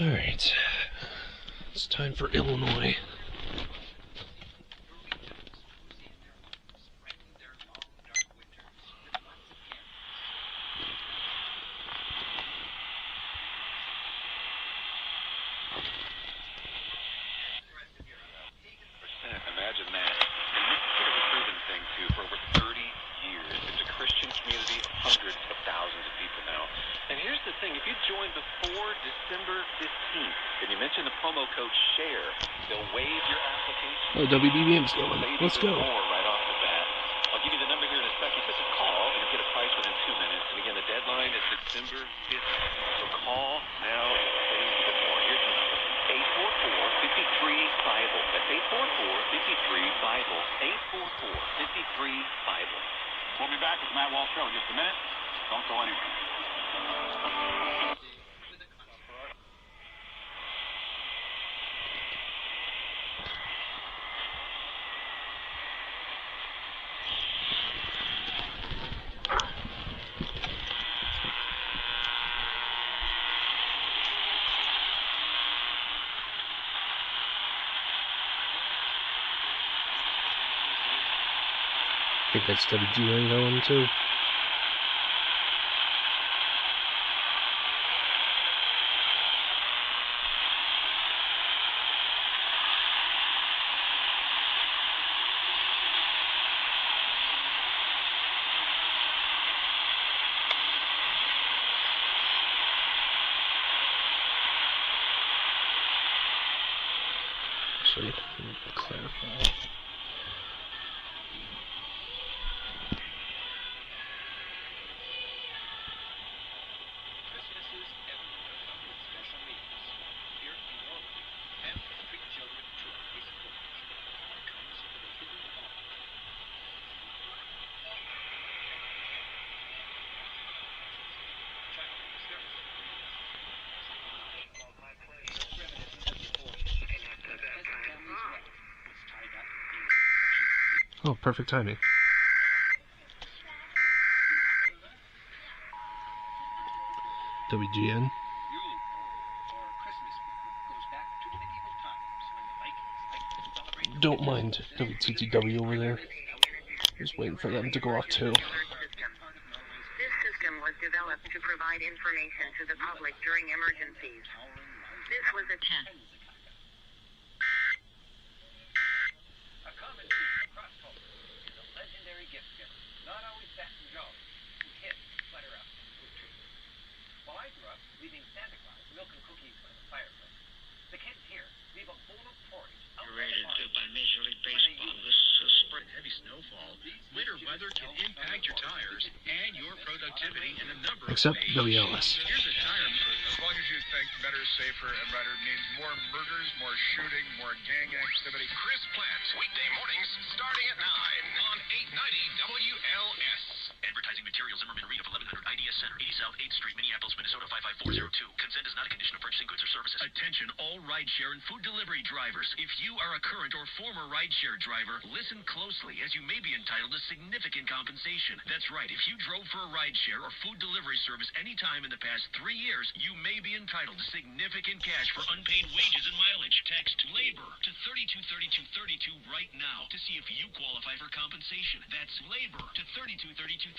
Alright. It's time for Illinois. Imagine that. And here's a proven thing, too. For over 30 years, it's a Christian community of hundreds of thousands of people now. And here's the thing. If you join before December 15th, and you mention the promo code SHARE, they'll waive your application. Oh, WBBM's going. Let's go. Right off the bat. I'll give you the number here in a second. Just a call, and you'll get a price within 2 minutes. And again, the deadline is December 15th. So call now and save even more. Here's the number. 844-53-BIBLE. That's 844-53-BIBLE. 844-53-BIBLE. We'll be back with Matt Walsh Show in just a minute. Don't go anywhere. I think that's WGN going too. Actually, let me clarify. Oh, perfect timing. WGN. Don't mind WTTW over there. Just waiting for them to go off too. This system was developed to provide information to the public during emergencies. This was a test. A common theme across culture is a legendary gift giver, not always fat and jolly, who kids clutter up and food trees. While I grew up leaving Santa Claus milk and cookies by the fireplace, the kids here leave a bowl of porridge. Rated by Major League Baseball this spring. Heavy snowfall, winter weather can impact your tires and your productivity in a number of Except ways. WLS. Here's a tire. As long as you think better, safer, and redder means more murders, more shooting, more gang activity. Chris Plants, weekday mornings starting at 9 on 890 WLS. Advertising material, Zimmerman Reed of 1100 IDS Center, 80 South 8th Street, Minneapolis, Minnesota 55402. Consent is not a condition of purchasing goods or services. Attention all rideshare and food delivery drivers. If you are a current or former rideshare driver, listen closely as you may be entitled to significant compensation. That's right. If you drove for a rideshare or food delivery service any time in the past 3 years, you may be entitled to significant cash for unpaid wages and mileage. Text LABOR to 323232 right now to see if you qualify for compensation. That's LABOR to 323232.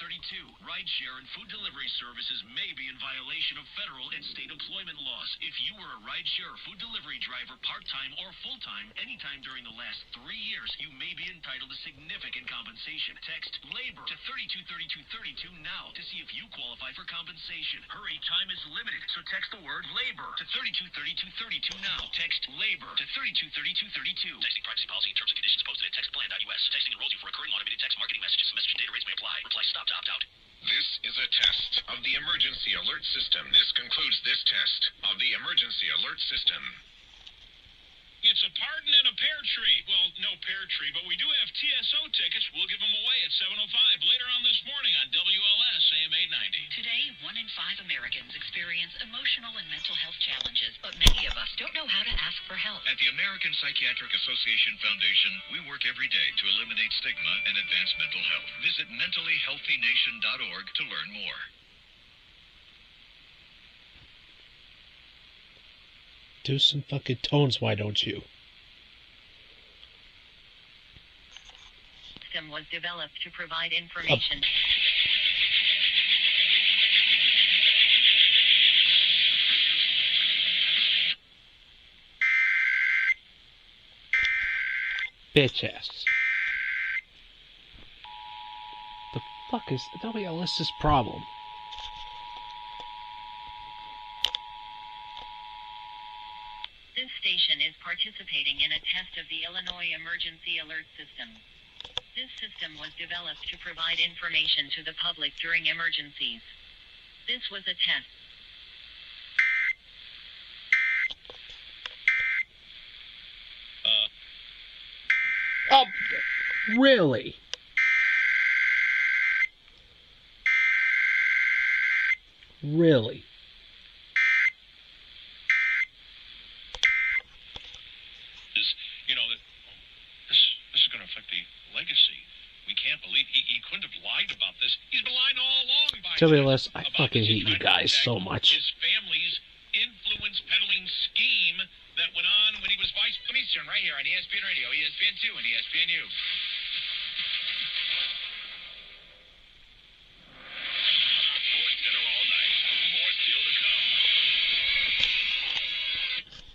Rideshare and food delivery services may be in violation of federal and state employment laws. If you were a rideshare or food delivery driver part-time or full-time anytime during the last 3 years, you may be entitled to significant compensation. Text LABOR to 323232 now to see if you qualify for compensation. Hurry, time is limited, so text the word LABOR to 323232 now. Text LABOR to 323232. Texting privacy policy and terms and conditions posted at textplan.us. Texting enrolls you for recurring automated text marketing messages. Message and data rates may apply. Reply stop to opt out. This is a test of the emergency alert system. This concludes this test of the emergency alert system. It's a pardon and a pear tree. Well, no pear tree, but we do have TSO tickets. We'll give them away at 7:05 later on this morning on WLS AM 890. Today, 1 in 5 Americans experience emotional and mental health challenges, but many of us don't know how to ask for help. At the American Psychiatric Association Foundation, we work every day to eliminate stigma and advance mental health. Visit mentallyhealthynation.org to learn more. Do some fucking tones, why don't you? System was developed to provide information. Bitch ass. The fuck is WLS's problem? This station is participating in a test of the Illinois Emergency Alert System. This system was developed to provide information to the public during emergencies. This was a test. Oh, really? Really? You know, this is going to affect the legacy. We can't believe he couldn't have lied about this. He's been lying all along. WLS, I fucking hate you guys so much. His family's influence peddling scheme that went on when he was vice commissioner right here on ESPN Radio, ESPN2, and ESPNU.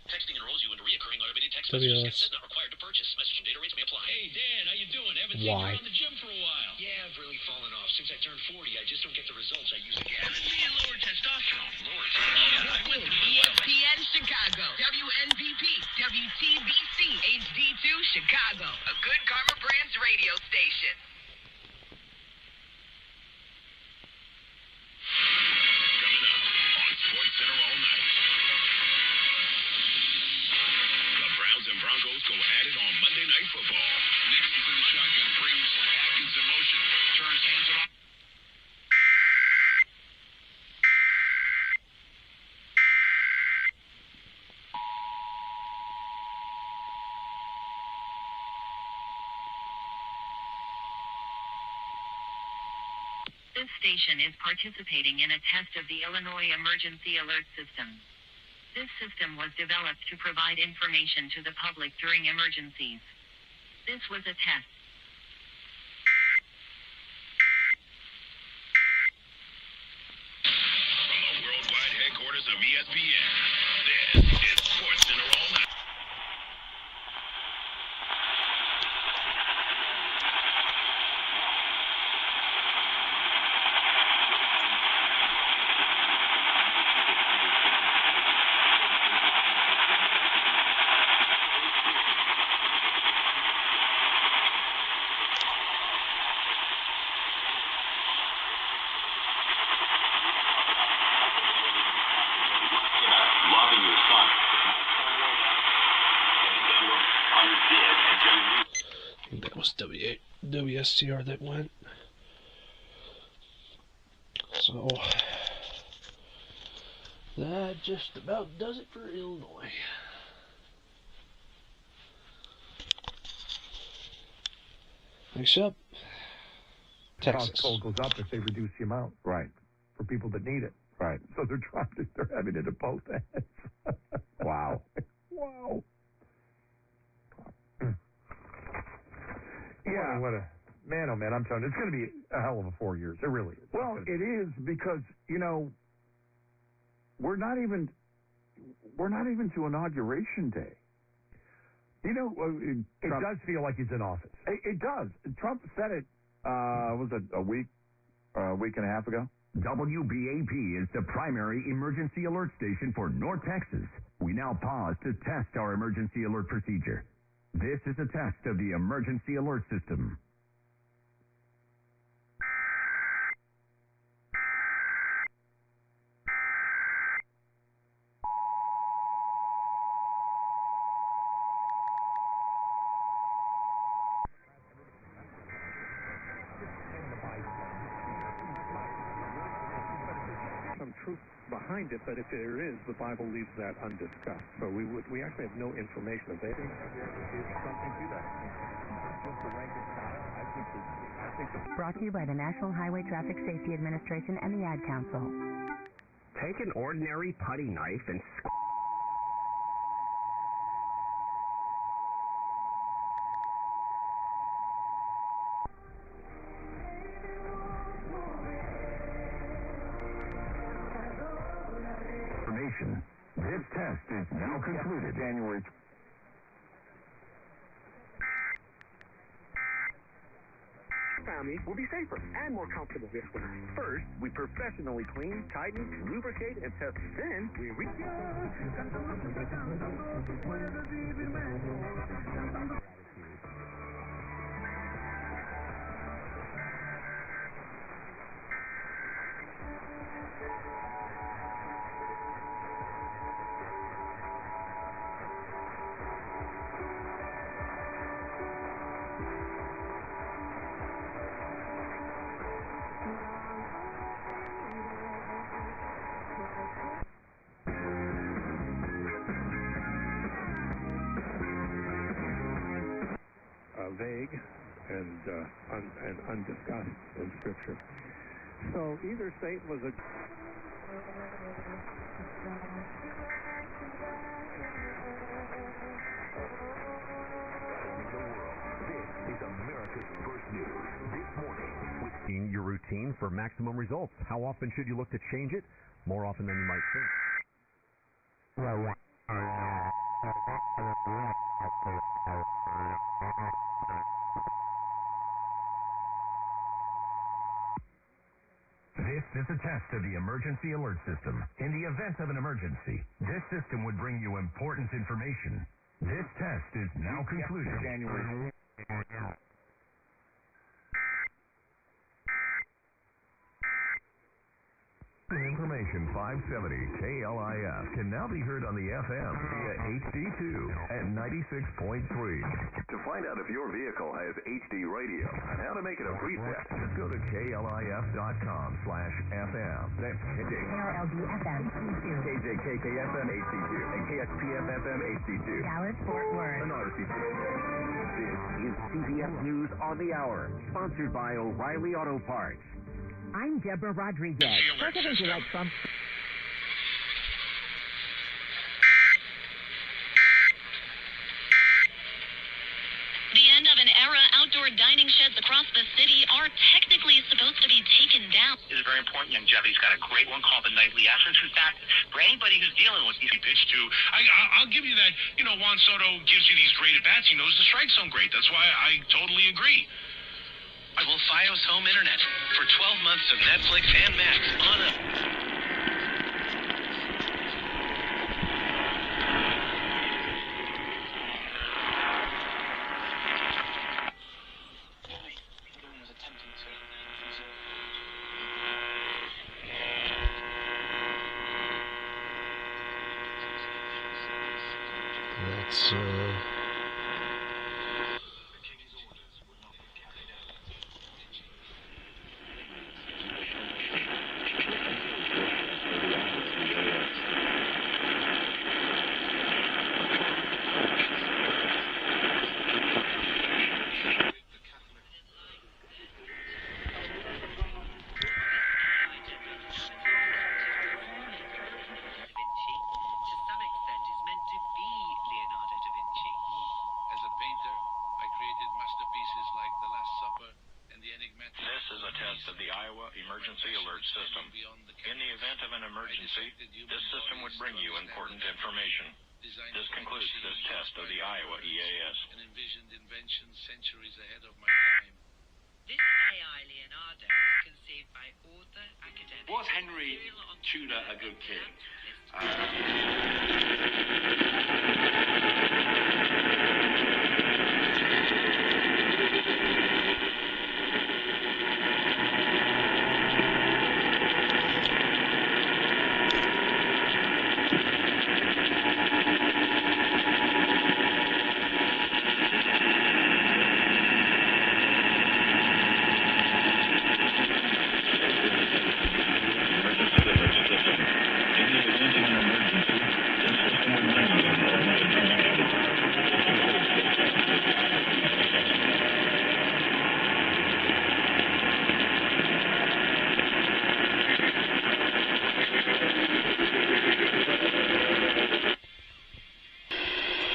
Texting enrolls you in reoccurring automated text WLS. messages. Not required to purchase. Message and data rates may apply. Hey, Dan, how you doing? Haven't seen you Why? around the gym for a while. Yeah, I've really fallen off. Since I turned 40, I just don't get the results I used to get. Haven't seen lower testosterone. Lower Yeah, I went through the ESPN Chicago, WNVP, WTBC, HD2 Chicago, a Good Karma Brands radio station. Coming up on Sports Center all night. The Browns and Broncos go at it on Monday Night Football. Nixon's in the shotgun, brings Atkins in motion, turns hands it off. This station is participating in a test of the Illinois Emergency Alert System. This system was developed to provide information to the public during emergencies. This was a test. From the worldwide headquarters of ESPN, this is Sports Center all night. Loving your son. I think that was WSTR that went. So that just about does it for Illinois. Next up, Texas. Cost toll goes up if they reduce the amount. Right. For people that need it. Right. So they're having it at both ends. Wow. Wow. Yeah. What a man, oh man, I'm telling you, it's going to be a hell of a 4 years. It really is. Well, it is because, you know, we're not even to Inauguration Day. You know, it does feel like he's in office. It does. Trump said it, was it a week and a half ago? WBAP is the primary emergency alert station for North Texas. We now pause to test our emergency alert procedure. This is a test of the emergency alert system. Some truth behind it, but if there is, the Bible leaves that undiscussed. So we actually have no information available. Something to that. Brought to you by the National Highway Traffic Safety Administration and the Ad Council. Take an ordinary putty knife and information. This test is now concluded. January. Family will be safer and more comfortable this winter. First, we professionally clean, tighten, lubricate, and test. Then we vague and undiscussed in Scripture. So either Satan was a This is America's First News. This morning with your routine for maximum results. How often should you look to change it? More often than you might think. This is a test of the emergency alert system. In the event of an emergency, this system would bring you important information. This test is now concluded. January. Information 570 KLIF can now be heard on the FM via HD2 at 96.3. To find out if your vehicle has HD radio and how to make it a preset, just go to klif.com/FM. That's KRLD-FM HD2. KJKK-FM HD2 and KXPF-FM HD2. Dallas, Fort Worth. An Odyssey. This is CBS News on the Hour, sponsored by O'Reilly Auto Parts. I'm Deborah Rodriguez, President-elect Trump. The end of an era. Outdoor dining sheds across the city are technically supposed to be taken down. It's very important. Longevity's got a great one called the Nightly Essence. In fact, for anybody who's dealing with these pitch to, I'll give you that. You know, Juan Soto gives you these great at-bats. He knows the strike zone great. That's why I totally agree. Will Fios Home Internet for 12 months of Netflix and Max on a... That's Emergency Alert System. In the event of an emergency, this system would bring you important information. This concludes this test of the Iowa EAS. This AI Leonardo was conceived by author, academic... Was Henry Tudor a good king?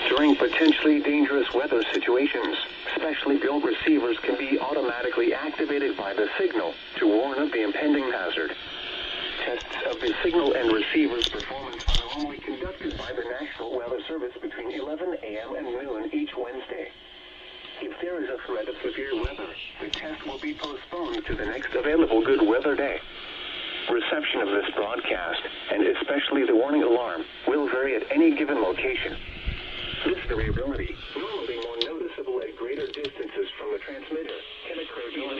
During potentially dangerous weather situations, specially built receivers can be automatically activated by the signal to warn of the impending hazard. tests of the signal and receiver's performance are normally conducted by the National Weather Service between 11 a.m. and noon each Wednesday. If there is a threat of severe weather, the test will be postponed to the next available good weather day. Reception of this broadcast, and especially the warning alarm, will vary at any given location. This variability, normally more noticeable at greater distances from the transmitter, can occur even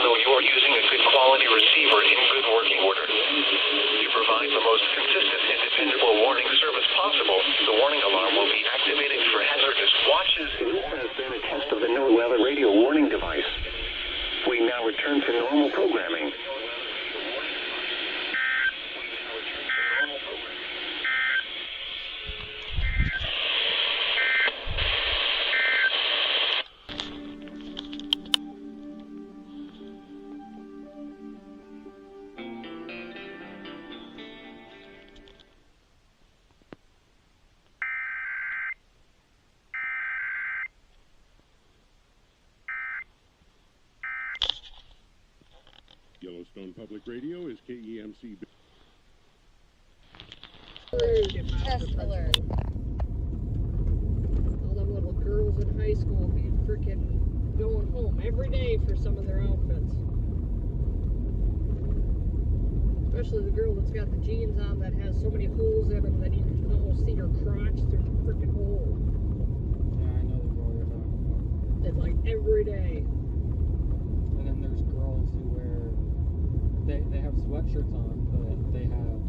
though you are using a good quality receiver in good working order. To provide the most consistent and dependable warning service possible, the warning alarm will be activated for hazardous watches. This has been a test of the new weather radio warning device. We now return to normal programming. Yellowstone Public Radio is KEMC. Test alert. All them little girls in high school be freaking going home every day for some of their outfits. Especially the girl that's got the jeans on that has so many holes in them that you can almost see her crotch through the freaking hole. Yeah, I know the girl you're talking about. It's like every day. And then there's girls who wear, they have sweatshirts on, but they have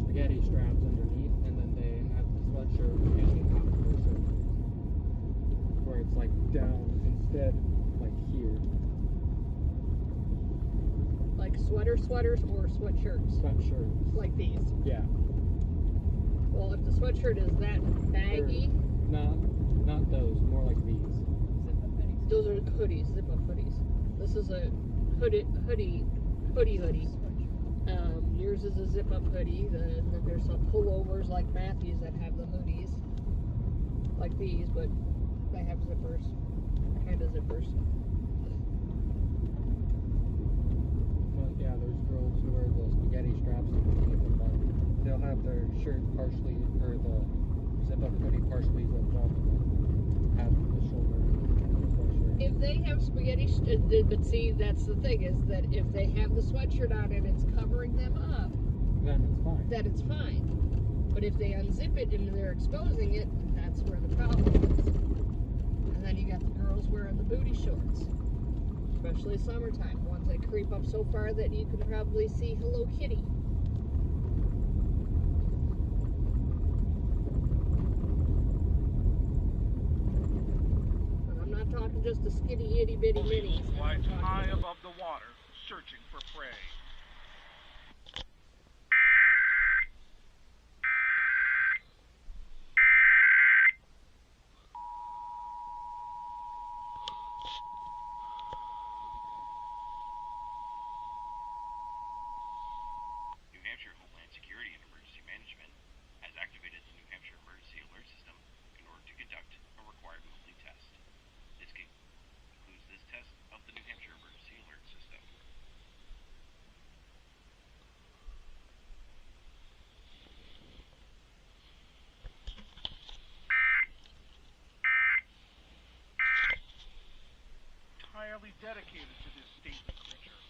spaghetti straps underneath, and then they have the sweatshirt hanging out of their shirt, where it's like down instead, like here. Like sweaters or sweatshirts? Sweatshirts. Like these? Yeah. Well, if the sweatshirt is that baggy... Not those, more like these. Those are hoodies, zip-up hoodies. This is a hoodie. Yours is a zip-up hoodie. Then there's some pullovers like Matthew's that have the hoodies, like these, but they have zippers, kind of zippers. But yeah, there's girls who wear the spaghetti straps underneath them, but they'll have their shirt partially, or the zip-up hoodie partially zipped up, and then have the shoulder. If they have spaghetti, but see, that's the thing, is that if they have the sweatshirt on and it's covering them up, then it's fine. Then it's fine. But if they unzip it and they're exposing it, that's where the problem is. And then you got the girls wearing the booty shorts, especially summertime, ones that creep up so far that you can probably see Hello Kitty. Talking just the skinny itty bitty minis. Flies high above the water, searching for prey. New Hampshire Homeland Security and Emergency Management has activated the New Hampshire Emergency Alert System in order to conduct a required monthly test. This includes this test of the New Hampshire Emergency Alert System. Entirely dedicated to this state creature.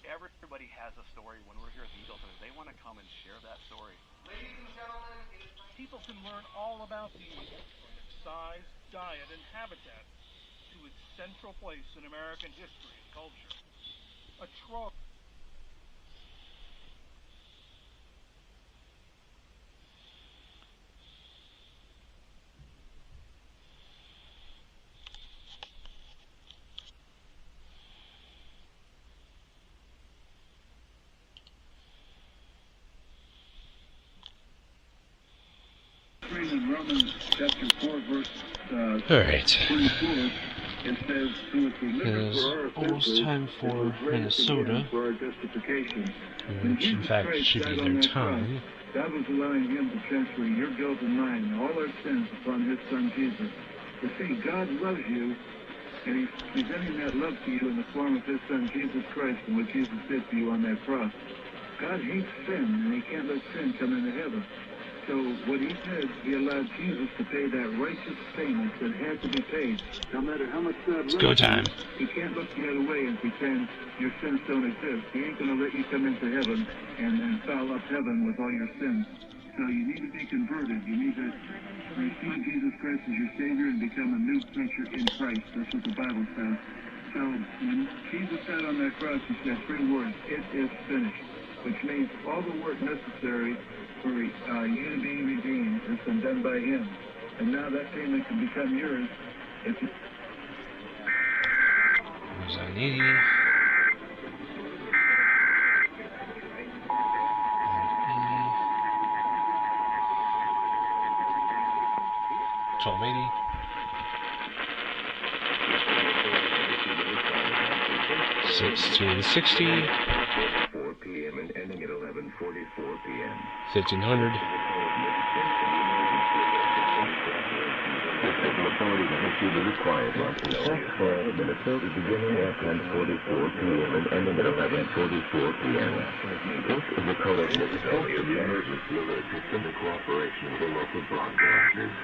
Everybody has a story when we're here at the Eagle Center. They want to come and share that story. Ladies and gentlemen, people can learn all about the eagle, from its size, diet, and habitat to its central place in American history and culture. A trove. In Romans chapter 4, verse All right. 24, it says, "Who is It delivered is for our almost offenses time and for was raised Minnesota, again for our justification." When which in Jesus fact Christ should died be on their that cross, time. God was allowing him to transfer your guilt and mine and all our sins upon his son Jesus. You see, God loves you And he's presenting that love to you in the form of his son, Jesus Christ, and what Jesus did for you on that cross. God hates sin, and he can't let sin come into heaven. So what he did, he allowed Jesus to pay that righteous payment that had to be paid. No matter how much God It's go time. He can't look the other way and pretend your sins don't exist. He ain't going to let you come into heaven and foul up heaven with all your sins. So you need to be converted. You need to receive Jesus Christ as your Savior and become a new creature in Christ. That's what the Bible says. So when Jesus died on that cross, he said 3 words, "It is finished," which means all the work necessary for you to be redeemed has been done by him. And now that payment can become yours if you... There's an 80. $12.80. 1660. 4 p.m. and ending at 11:44 p.m. 1500. Authorities have issued the required monthly test for Minnesota beginning at 10:44 p.m. and ending at 11:44 p.m. This is the coordinated test of the emergency alert system in cooperation with the local broadcasters.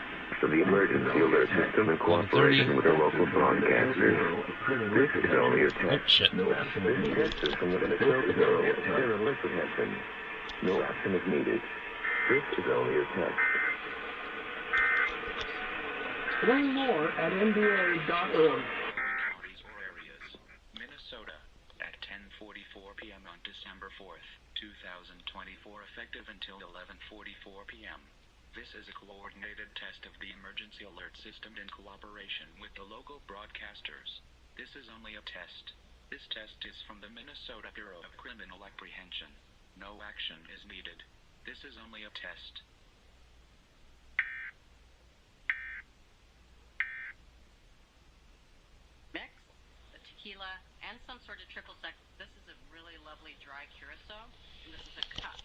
So the emergency alert system in cooperation with the local broadcasters. This is only a test. No action is needed. This is from the Minnesota Bureau of Fire and Liquid Protection. No action is needed. This is only a test. Learn more at nba.org. Minnesota at 10:44 p.m. on December 4th, 2024, effective until 11:44 p.m. This is a coordinated test of the emergency alert system in cooperation with the local broadcasters. This is only a test. This test is from the Minnesota Bureau of Criminal Apprehension. No action is needed. This is only a test. Mix, a tequila, and some sort of triple sec. This is a really lovely dry curacao, and this is a cup.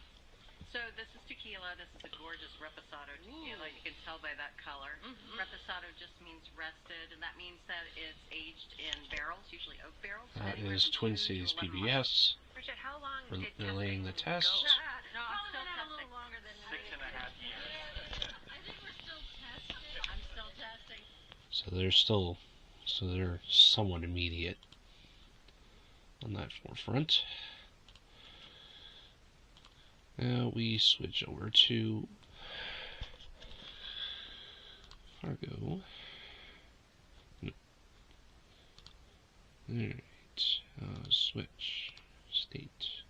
So this is tequila. This is a gorgeous reposado tequila. You can tell by that color. Reposado just means rested, and that means that it's aged in barrels, usually oak barrels. That is Twin Cities PBS. Bridget, how long did relaying the test. No, I'm still testing. Longer than 6.5 years. I think we're still testing. I'm still testing. So they're somewhat immediate on that forefront. Now we switch over to Fargo. No. Alright, switch state.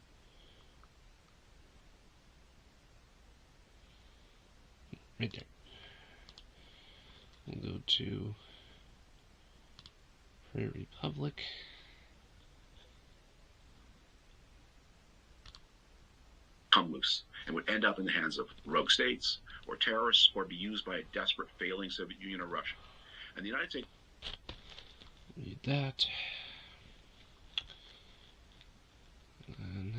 Right there. We'll go to Prairie Public. Come loose and would end up in the hands of rogue states or terrorists or be used by a desperate failing Soviet Union or Russia. And the United States... Read that. And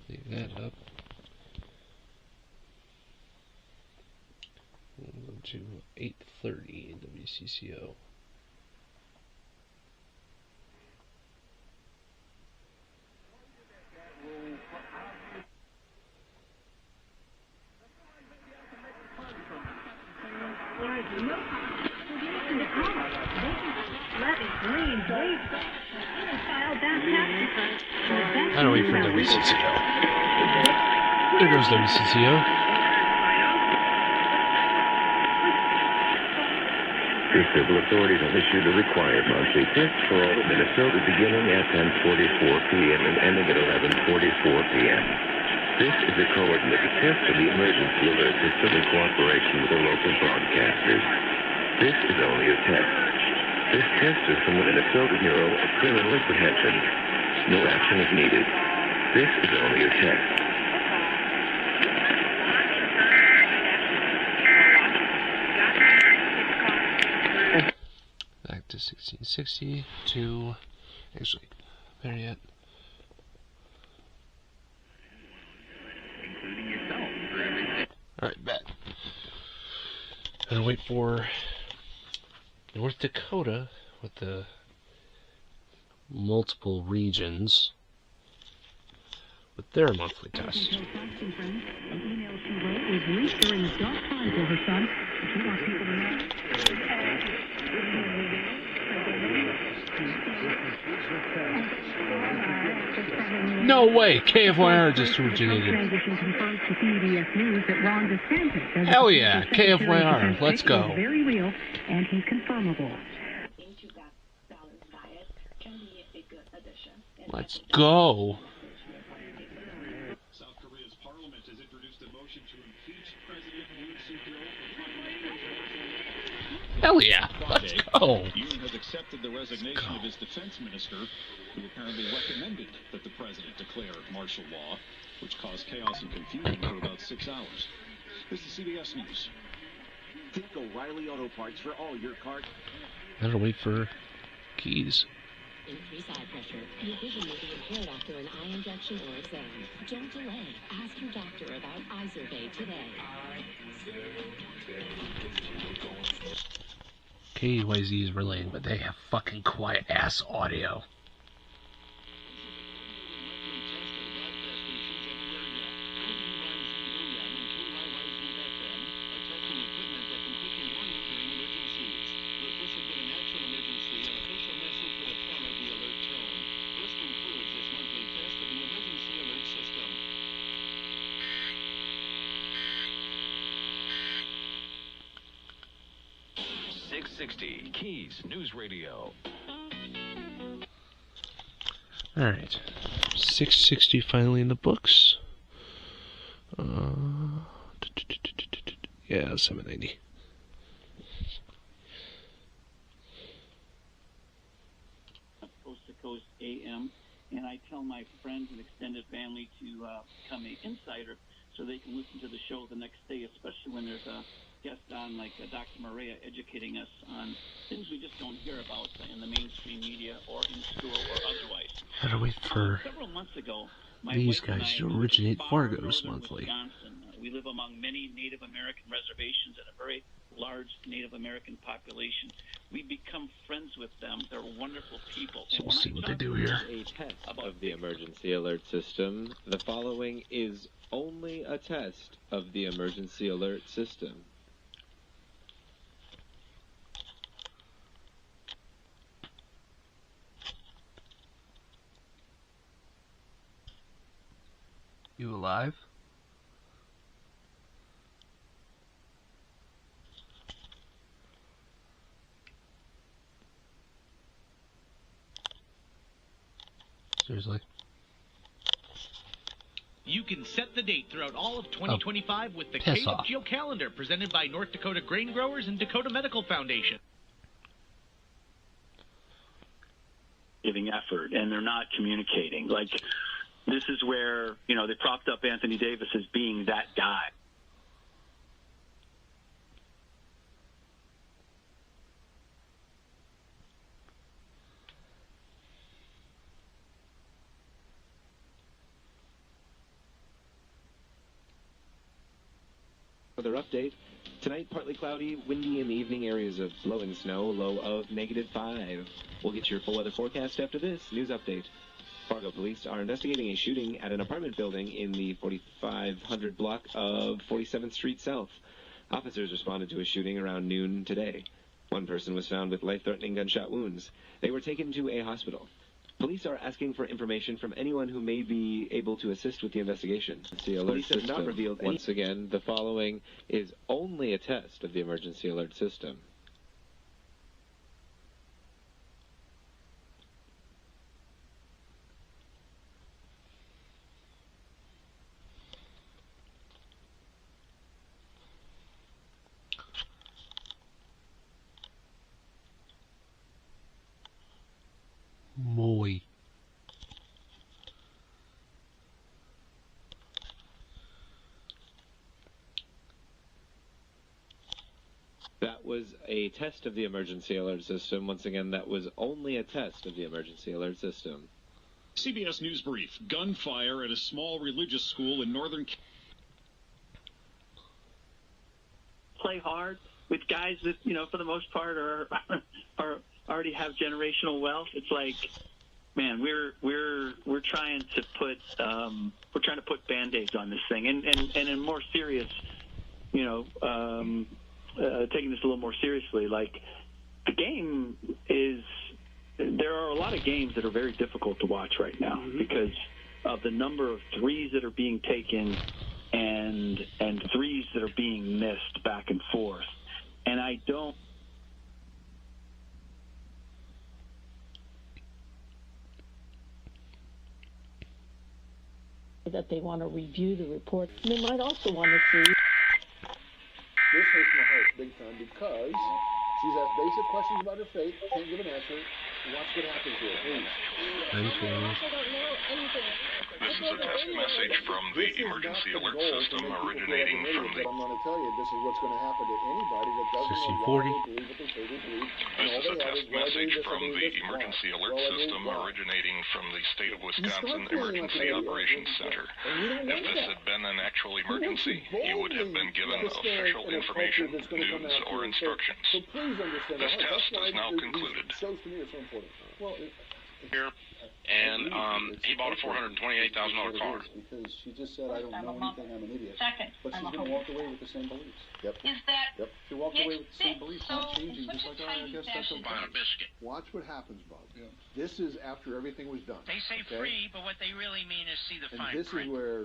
leave that up. We'll go to 8:30 WCCO. I don't wait for WCCO. There goes WCCO. The civil authorities have issued the required monthly test for all of Minnesota beginning at 10:44 p.m. and ending at 11:44 p.m. This is a coordinated test of the emergency alert system in cooperation with the local broadcasters. This is only a test. This test is from the Minnesota Bureau of Criminal Apprehension. No action is needed. This is only a test. Back to 1660 to, actually, there yet. Alright, back. And wait for North Dakota with the multiple regions with their monthly test. No way! KFYR just originated. Hell yeah! KFYR, let's go. Very real, and he's confirmable. Let's go. South Korea's parliament has introduced a motion to impeach President Yoon Suk-yeol. Hell yeah! Let's go. Yoon has accepted the resignation of his defense minister, who apparently recommended that the president declare martial law, which caused chaos and confusion for about 6 hours. This is CBS News. Think O'Reilly Auto Parts for all your car. Gotta wait for keys. Increase eye pressure. Your vision may be impaired after an eye injection or exam. Don't delay. Ask your doctor about eye survey today. KYZ is relaying, but they have fucking quiet ass audio. Keys News Radio. Alright. 660 finally in the books. Yeah, 790. Coast to Coast AM, and I tell my friends and extended family to become an insider so they can listen to the show the next day, especially when there's a guest on like Dr. Maria educating us on things we just don't hear about in the mainstream media or in school or otherwise. Gotta wait for several months ago, these guys to originate Fargo's monthly. We live among many Native American reservations and a very large Native American population. We become friends with them. They're wonderful people. So we'll see what they do here. A test of the emergency alert system. The following is only a test of the emergency alert system. You alive? Seriously? You can set the date throughout all of 2025 with the piss Caleb off. Geo Calendar presented by North Dakota Grain Growers and Dakota Medical Foundation. Giving effort, and they're not communicating. Like, this is where, you know, they propped up Anthony Davis as being that guy. Further update. Tonight, partly cloudy, windy in the evening, areas of blowing snow, low of -5. We'll get your full weather forecast after this news update. Fargo police are investigating a shooting at an apartment building in the 4500 block of 47th Street South. Officers responded to a shooting around noon today. One person was found with life-threatening gunshot wounds. They were taken to a hospital. Police are asking for information from anyone who may be able to assist with the investigation. The alert police have not revealed any. Once again, the following is only a test of the emergency alert system. Muy. That was a test of the emergency alert system. Once again, that was only a test of the emergency alert system. CBS News Brief. Gunfire at a small religious school in northern... Play hard. with guys that, you know, for the most part are already have generational wealth. It's like, man, we're trying to put Band-Aids on this thing, and in more serious, you know, taking this a little more seriously, like the game is. There are a lot of games that are very difficult to watch right now because of the number of threes that are being taken and threes that are being missed back and forth. And I don't. That they want to review the report. They might also want to see. This hurts my heart big time because she's asked basic questions about her faith, can't give an answer. Watch what happens here, please. Thank you. This is a test message from the emergency alert system originating from the... I'm going to tell you, this is what's going to happen to anybody that doesn't know why they believe what they say they believe. This is a test message from the emergency alert system originating from the State of Wisconsin Emergency Operations Center. If this had been an actual emergency, you would have been given official information, news, or instructions. This test is now concluded. Here, and he bought a $428,000 car. Because she just said, I don't know anything, I'm an idiot. But she's going to walk away with the same beliefs. Yep. Is that... Yep. She walked away with the same beliefs, not changing. Just like, I guess that's okay. Buying a biscuit. Watch what happens, Bob. Yeah. This is after everything was done. They say free, but what they really mean is see the fine print. And this is where,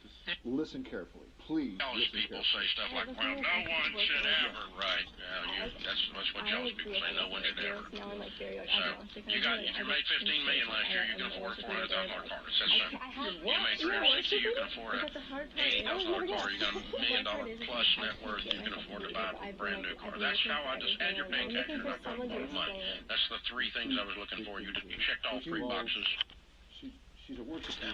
just listen carefully. Please jealous people say stuff like, well, no one should ever, right? That's what jealous people say, no one should ever. So, you made $15 million last year, you can afford a $400,000 car. It says so. You made $360, you can afford a $80,000 car. You got $1 million plus net worth, you can afford to buy a brand new car. That's how I just add your bank account. You're not going to blow money. That's the three things I was looking for. You checked all three boxes. She's a worshiper.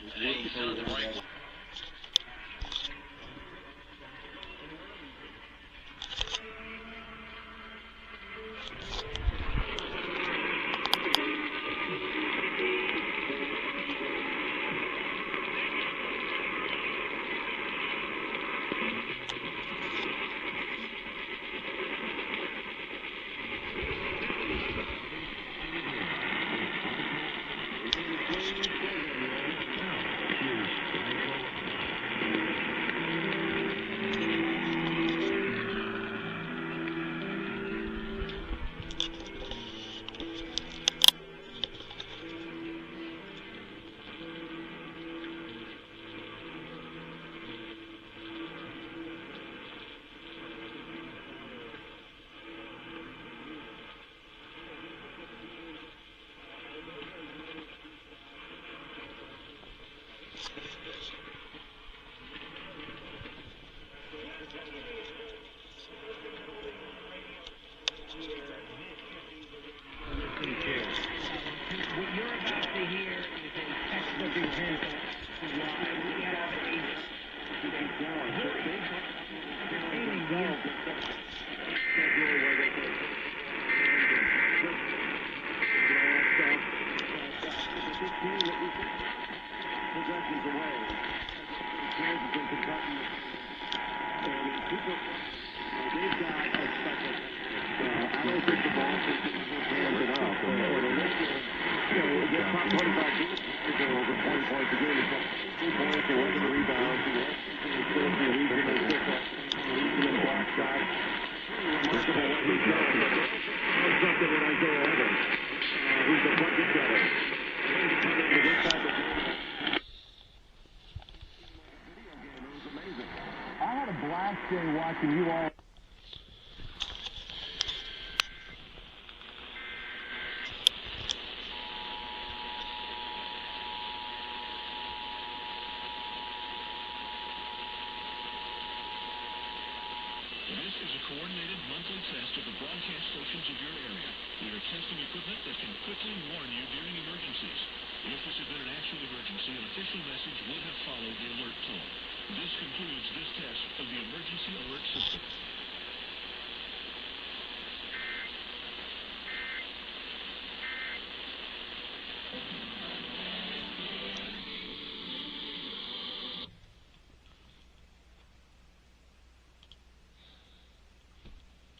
Watching you all. This is a coordinated monthly test of the broadcast stations of your area. We are testing equipment that can quickly warn you during emergencies. If this had been an actual emergency, an official message would have followed the alert tone. This concludes this test of the emergency alert system.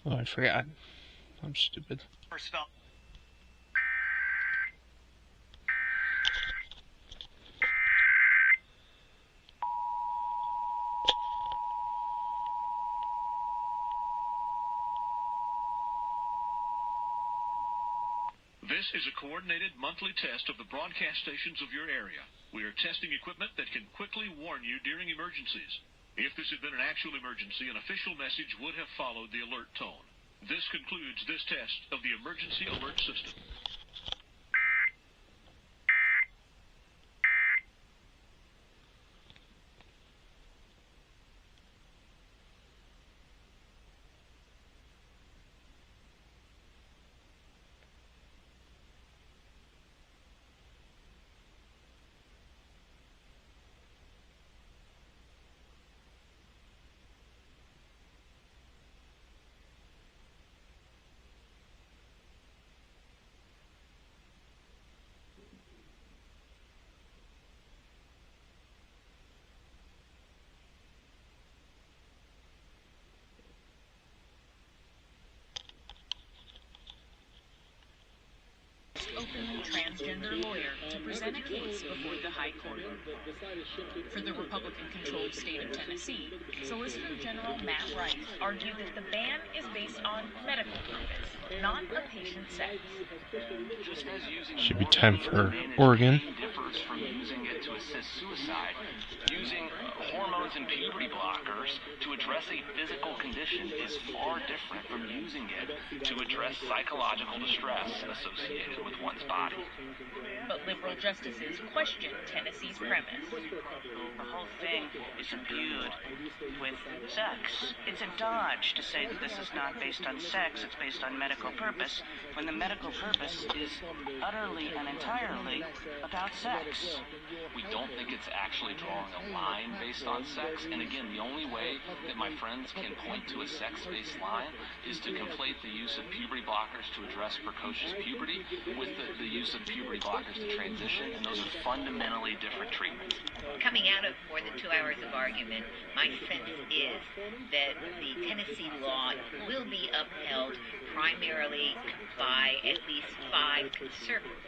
Oh, I forgot. I'm stupid. Spell. This is a coordinated monthly test of the broadcast stations of your area. We are testing equipment that can quickly warn you during emergencies. If this had been an actual emergency, an official message would have followed the alert tone. This concludes this test of the emergency alert system. Openly transgender lawyer to present a case before the High Court. For the Republican-controlled state of Tennessee, Solicitor General Matt Wright argued that the ban is based on medical purpose, not a patient's sex. Should be time for Oregon. Differs from using it to assist suicide. Using hormones and puberty blockers to address a physical condition is far different from using it to address psychological distress associated with one's body. But liberal justices question Tennessee's premise. The whole thing is imbued with sex. It's a dodge to say that this is not based on sex, it's based on medical purpose, when the medical purpose is utterly and entirely about sex. We don't think it's actually drawing a line based on sex, and again, the only way that my friends can point to a sex-based line is to conflate the use of puberty blockers to address precocious puberty with the use of puberty blockers to transition, and those are fundamentally different treatments. Coming out of more than 2 hours of argument, my sense is that the Tennessee law will be upheld primarily by at least 5 conservatives.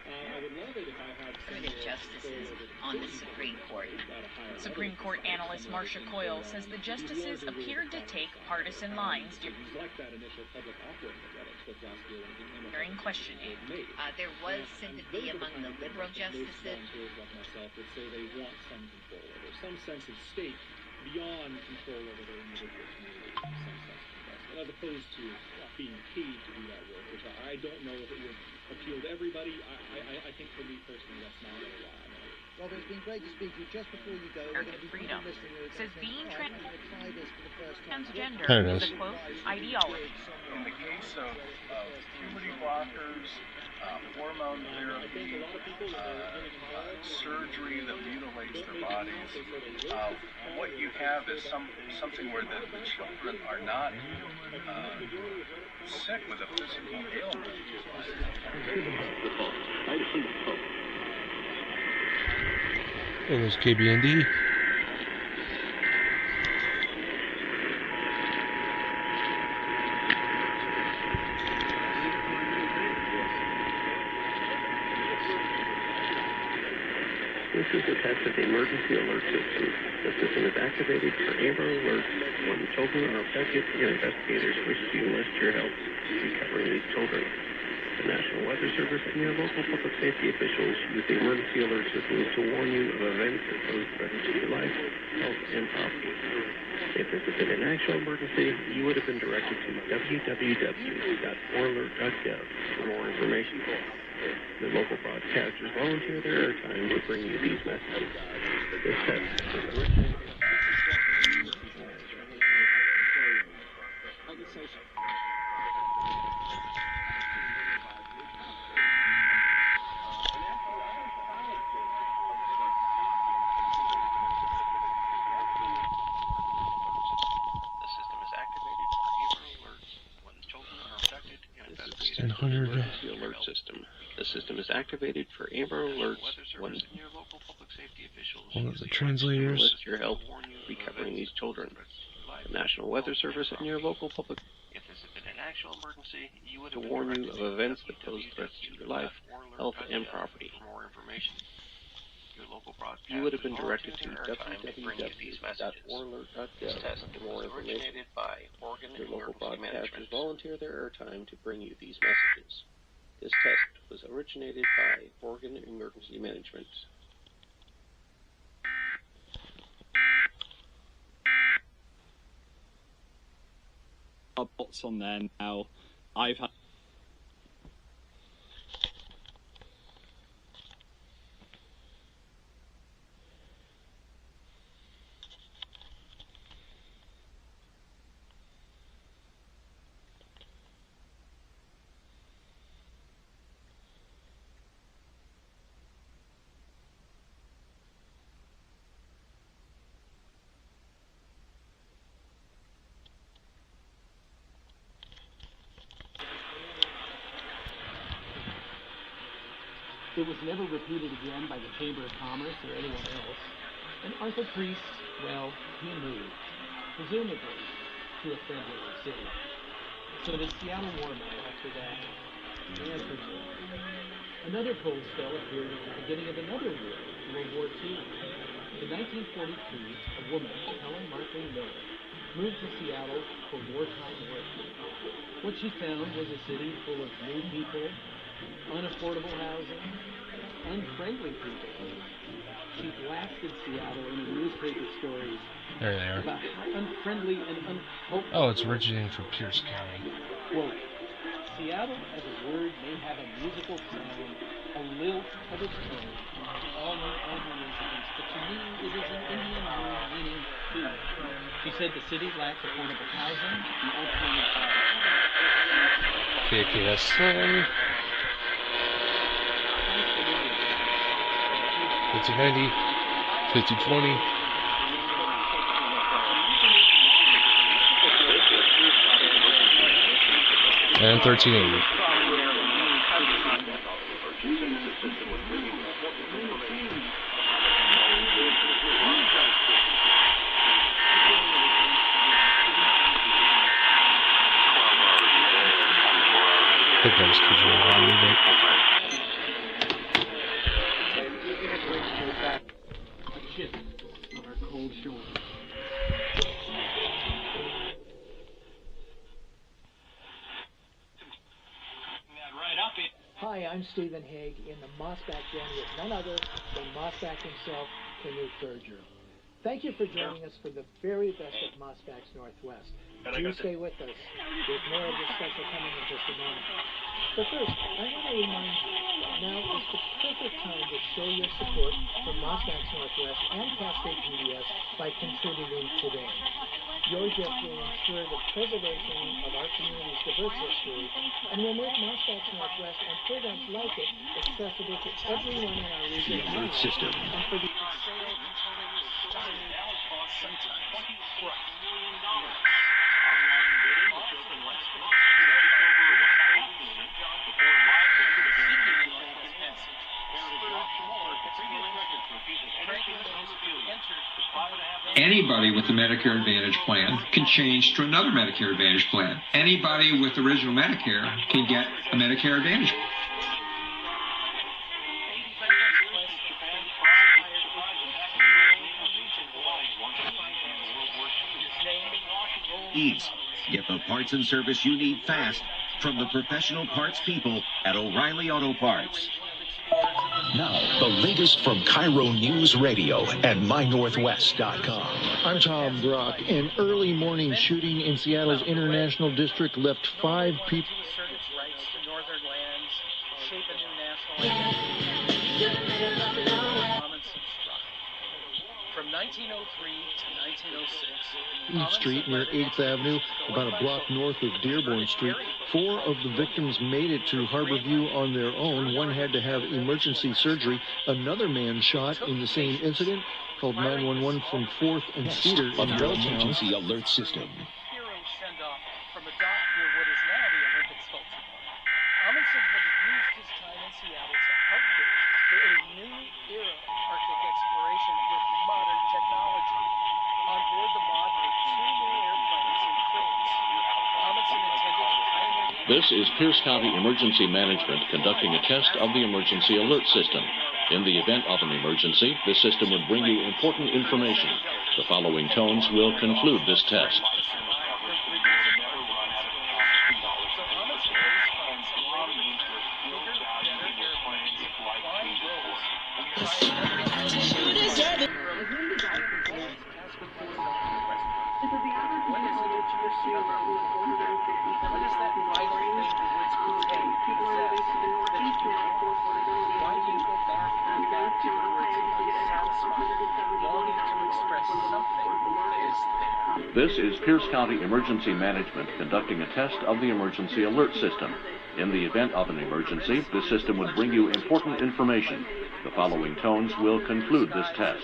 The justices on the Supreme Court. Supreme Court analyst Marcia Coyle says the justices appeared to take partisan lines during questioning. There was sympathy among the liberal justices. They want some control over, some sense of state beyond control over their individual community, some sense of investment, as opposed to being paid to do that work, which I don't know if it would appeal to everybody. I think for me personally, that's not going to lie. Well, it's been great to speak to you. Just before you go, Freedom says being transgender There it is is. a quote ideology. In the case of puberty blockers, hormone therapy, surgery that mutilates their bodies, what you have is something where the children are not sick with a physical ailment. Hey, there's KBND. This is a test of the emergency alert system. The system is activated for Amber Alerts when children are affected and investigators wish to enlist your help recovering these children. The National Weather Service and your local public safety officials use the emergency alert system to warn you of events that pose threats to your life, health, and property. If this had been an actual emergency, you would have been directed to www.waralert.gov for more information. The local broadcasters volunteer their airtime to bring you these messages. This test is original. Emergency alert system. The system is activated for Amber Alerts when One of the translators. enlist your help recovering these children. the National Weather Service, and your local public If this had been an actual emergency, you would to have been warn you directed of events that to pose threats to your life, health, and property. For more information. Your local broadcast You would have been directed to www.oralert.gov This test for more was information. originated by Oregon Your local Emergency broadcasters Management. volunteer their airtime to bring you these messages. This test was originated by Oregon Emergency Management. Thoughts on there now. I've had It was never repeated again by the Chamber of Commerce or anyone else. And Arthur Priest, well, he moved, presumably to a friendlier city. So did Seattle Warmail after that, and Virginia. Another cold spell appeared at the beginning of another war, World War II. In 1942, a woman, Helen Markley Miller, moved to Seattle for wartime work. What she found was a city full of new people, unaffordable housing, unfriendly people. She blasted Seattle in her newspaper stories There they are. about how unfriendly and unhopeful. Oh, it's originating from Pierce County. Quote, Seattle as a word may have a musical sound, a lilt of its own, to all non-Indians, but to me it is an Indian word meaning food. She said the city lacks affordable housing, the ultimate KKSN. 5090, 5020. And 1380. I think that was Kujan a little bit. a chip on our cold shoulder. Hi, I'm Stephen Haig in the Mossback Den with none other than Mossback himself, Canute Berger. Thank you for joining us for the very best of Mossback's Northwest. Do stay with us. There's more of this special coming in just a moment. But first, I want to remind you, now is the perfect time to show your support for Mossback's Northwest and Cascade PBS by contributing today. Your gift will ensure the preservation of our community's diverse history and will make Mossback's Northwest and programs like it accessible to everyone in our region. The alert system. And for the Anybody with the Medicare Advantage plan can change to another Medicare Advantage plan. Anybody with original Medicare can get a Medicare Advantage. EAS. Get the parts and service you need fast from the professional parts people at O'Reilly Auto Parts. Now, the latest from Cairo News Radio and MyNorthwest.com. I'm Tom Brock. An early morning shooting in Seattle's International District left 5 people. Assert its rights to northern lands, shape a new national Amundsen struck. From 1903 to 1906, East Street near 8th Avenue, about a block north of Dearborn Street. 4 of the victims made it to Harborview on their own. One had to have emergency surgery. Another man shot in the same incident. Called 911 from 4th and Cedar in Under Belltown. emergency alert system. hero send-off from a dock near what is now the Olympic sculpture park. Amundsen had used his time in Seattle to upgrade for a new era of Arctic exploration with modern technology. On board the mod were 2 new This is Pierce County Emergency Management conducting a test of the emergency alert system. In the event of an emergency, this system would bring you important information. The following tones will conclude this test. This is Pierce County Emergency Management conducting a test of the emergency alert system. In the event of an emergency, this system would bring you important information. The following tones will conclude this test.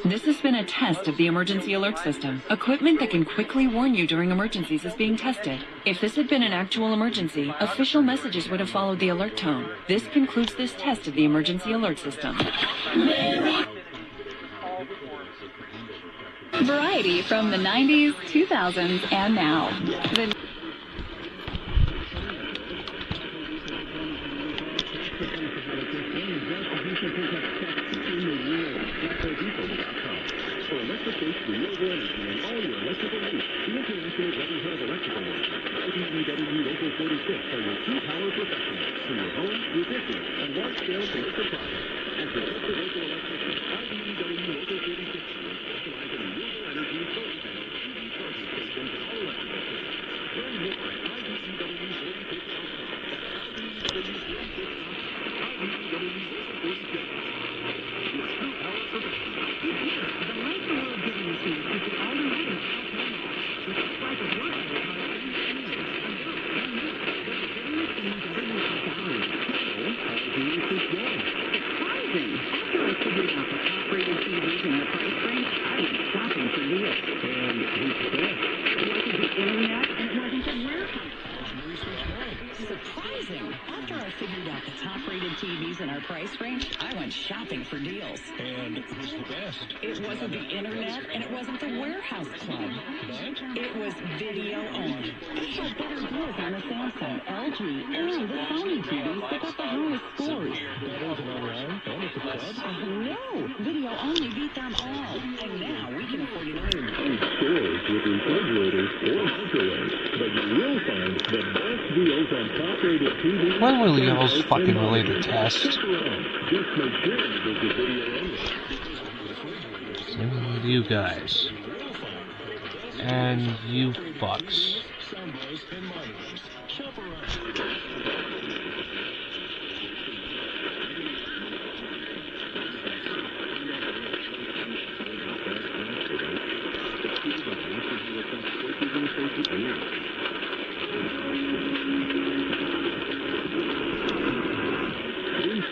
This has been a test of the emergency alert system. Equipment that can quickly warn you during emergencies is being tested. If this had been an actual emergency, official messages would have followed the alert tone. This concludes this test of the emergency alert system. Variety from the 90s, 2000s, and now. Surprising. After I figured out the top-rated TVs in our price range, I went shopping for deals. And who's the best? It wasn't the internet, and it wasn't the warehouse club. It was video only. We had better deals on the Samsung, LG, and the Sony TVs that got the highest scores. That wasn't online? And it's a club? No, video only beat them all. And now we can afford it all. Stores with refrigerators or microwaves, but you will find the best deals on top-rated TVs. When will those fucking related tests? Just make sure you visit video only. Same with you guys. And you fucks.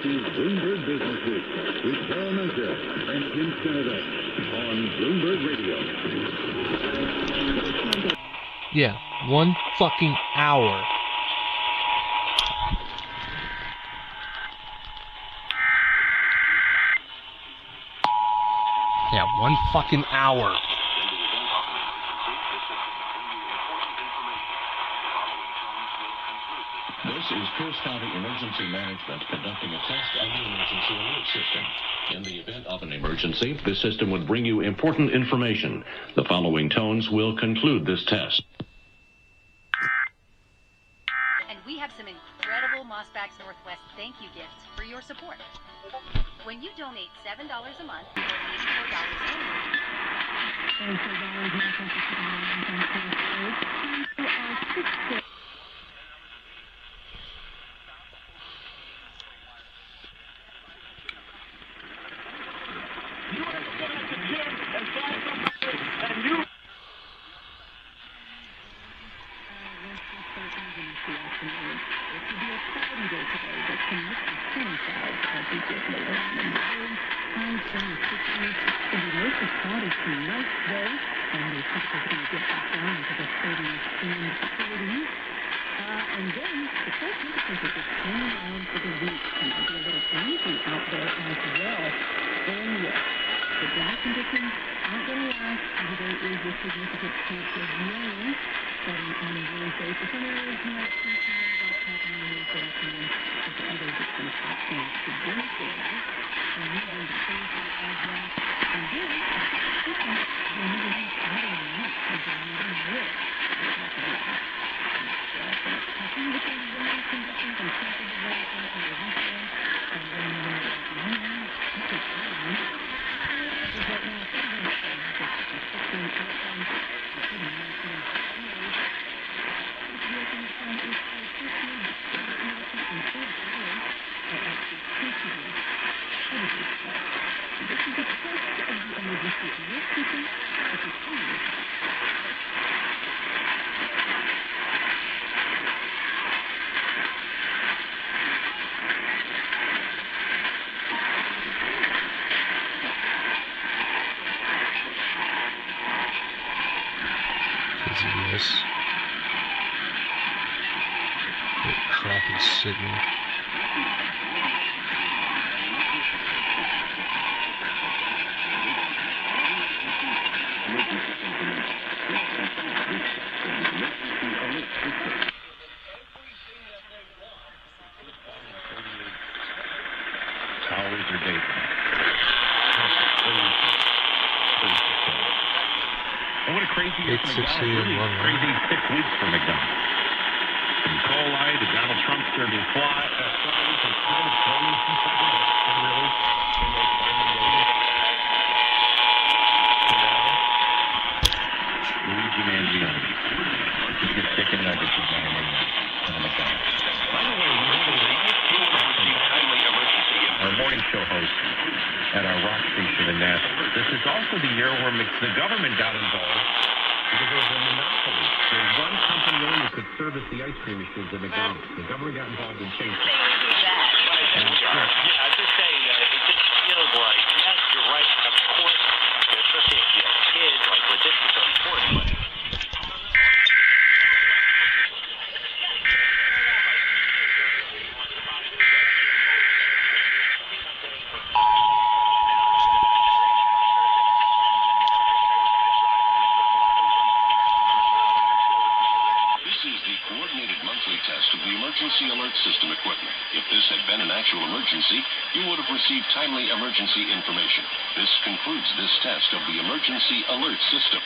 Bloomberg Business Week with Carl Melcher and Tim Canada on Bloomberg Radio. Yeah, 1 fucking hour. Yeah, 1 fucking hour. This is Pierce County Emergency Management conducting a test of the emergency alert system. In the event of an emergency, this system would bring you important information. The following tones will conclude this test. And we have some incredible Mossbacks Northwest thank you gifts for your support. When you donate $7 a month, or at least $4 annually. And then the first instance is just turning around for the week and be a little easy out there as well. And yes, the dry conditions getting lost, there is a significant chance of rain starting on Wednesday. For some areas, you might see some rain about happening in Wednesday afternoon, but for others, it's going to start staying significantly dry. And moving to Thursday as well. And then, we're moving into Friday night, we're going even more. Continue to change the rain conditions and chances of rain over the weekend. And then we're going EAS. Crappy signal. Hours or days? And what a crazy year for McDonald's. Crazy 6 weeks for McDonald's. From coli to Donald Trump serving flies and Luigi Mangione. You get chicken nuggets with my name on McDonald's. By the way, we have a our morning show host at our rock station in Nashville. This is also the year where the government got involved because there was a monopoly. There was one company only that could service the ice cream machines at McDonald's. The government got involved in changing it. I'm just saying that it just feels like, yes, you're right, of course, especially if you have kids, like logistics are important, but emergency alert system equipment. If this had been an actual emergency, you would have received timely emergency information. This concludes this test of the emergency alert system.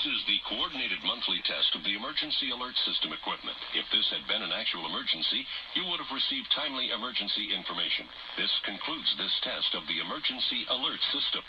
This is the coordinated monthly test of the emergency alert system equipment. If this had been an actual emergency, you would have received timely emergency information. This concludes this test of the emergency alert system.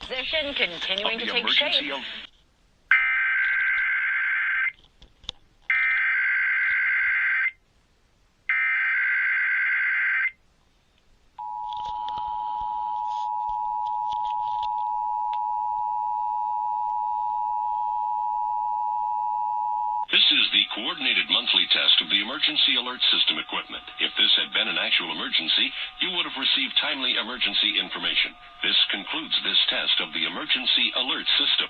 Position continuing to take shape. This is the coordinated monthly test of the emergency alert system equipment. If this had been an actual emergency, you would have received timely emergency information. This concludes this test of the emergency alert system.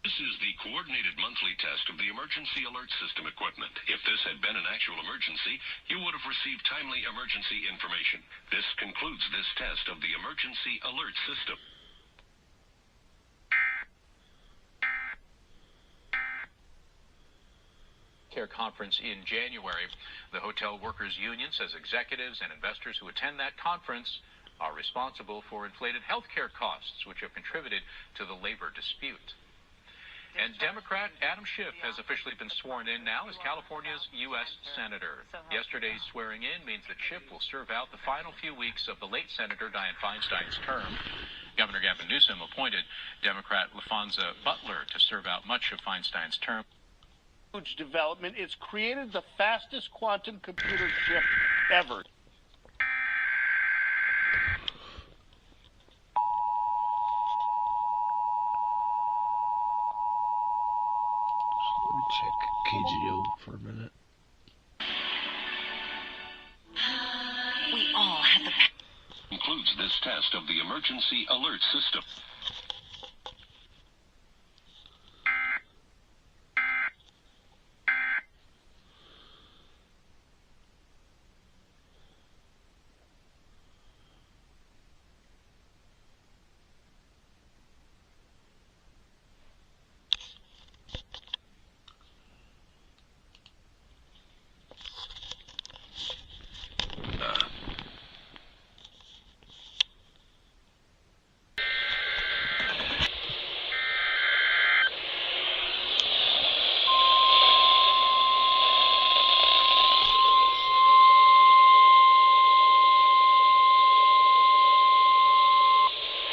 This is the coordinated monthly test of the emergency alert system equipment. If this had been an actual emergency, you would have received timely emergency information. This concludes this test of the emergency alert system. Care conference in January. The Hotel Workers Union says executives and investors who attend that conference are responsible for inflated health care costs, which have contributed to the labor dispute. And Democrat Adam Schiff has officially been sworn in now as California's U.S. Senator. Yesterday's swearing in means that Schiff will serve out the final few weeks of the late Senator Dianne Feinstein's term. Governor Gavin Newsom appointed Democrat LaFonza Butler to serve out much of Feinstein's term. Huge development. It's created the fastest quantum computer chip ever. Check KGO for a minute. We all have the Includes this test of the emergency alert system.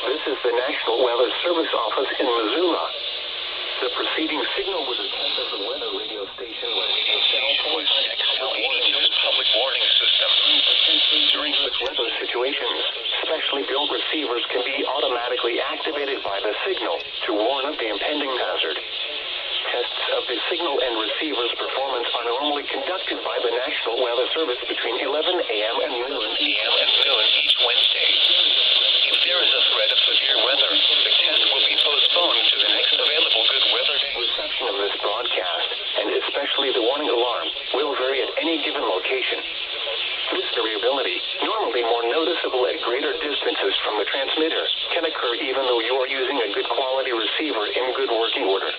This is the National Weather Service office in Missoula. The preceding signal was a test of the weather radio station with public warning system. During such weather situations, specially built receivers can be automatically activated by the signal to warn of the impending hazard. Tests of the signal and receiver's performance are normally conducted by the National Weather Service between 11 a.m. and noon each Wednesday. If there is a threat of severe weather, the test will be postponed to the next available good weather day. Reception of this broadcast, and especially the warning alarm, will vary at any given location. This variability, normally more noticeable at greater distances from the transmitter, can occur even though you are using a good quality receiver in good working order.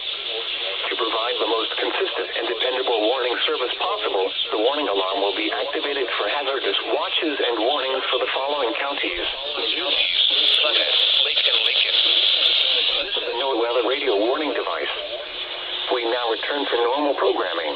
To provide the most consistent and dependable warning service possible, the warning alarm will be activated for hazardous watches and warnings for the following counties: Summit, Lake and Lincoln. This is the NOAA weather radio warning device. We now return to normal programming.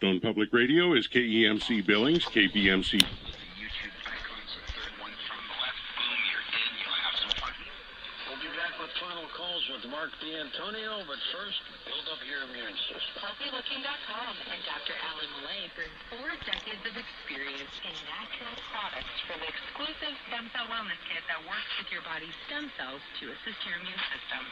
On public radio is KEMC Billings, KPMC. We'll be back with final calls with Mark D'Antonio, but first, build up your immune system. HealthyLooking.com and Dr. Alan Millay bring 4 decades of experience in natural products for the exclusive stem cell wellness kit that works with your body's stem cells to assist your immune system.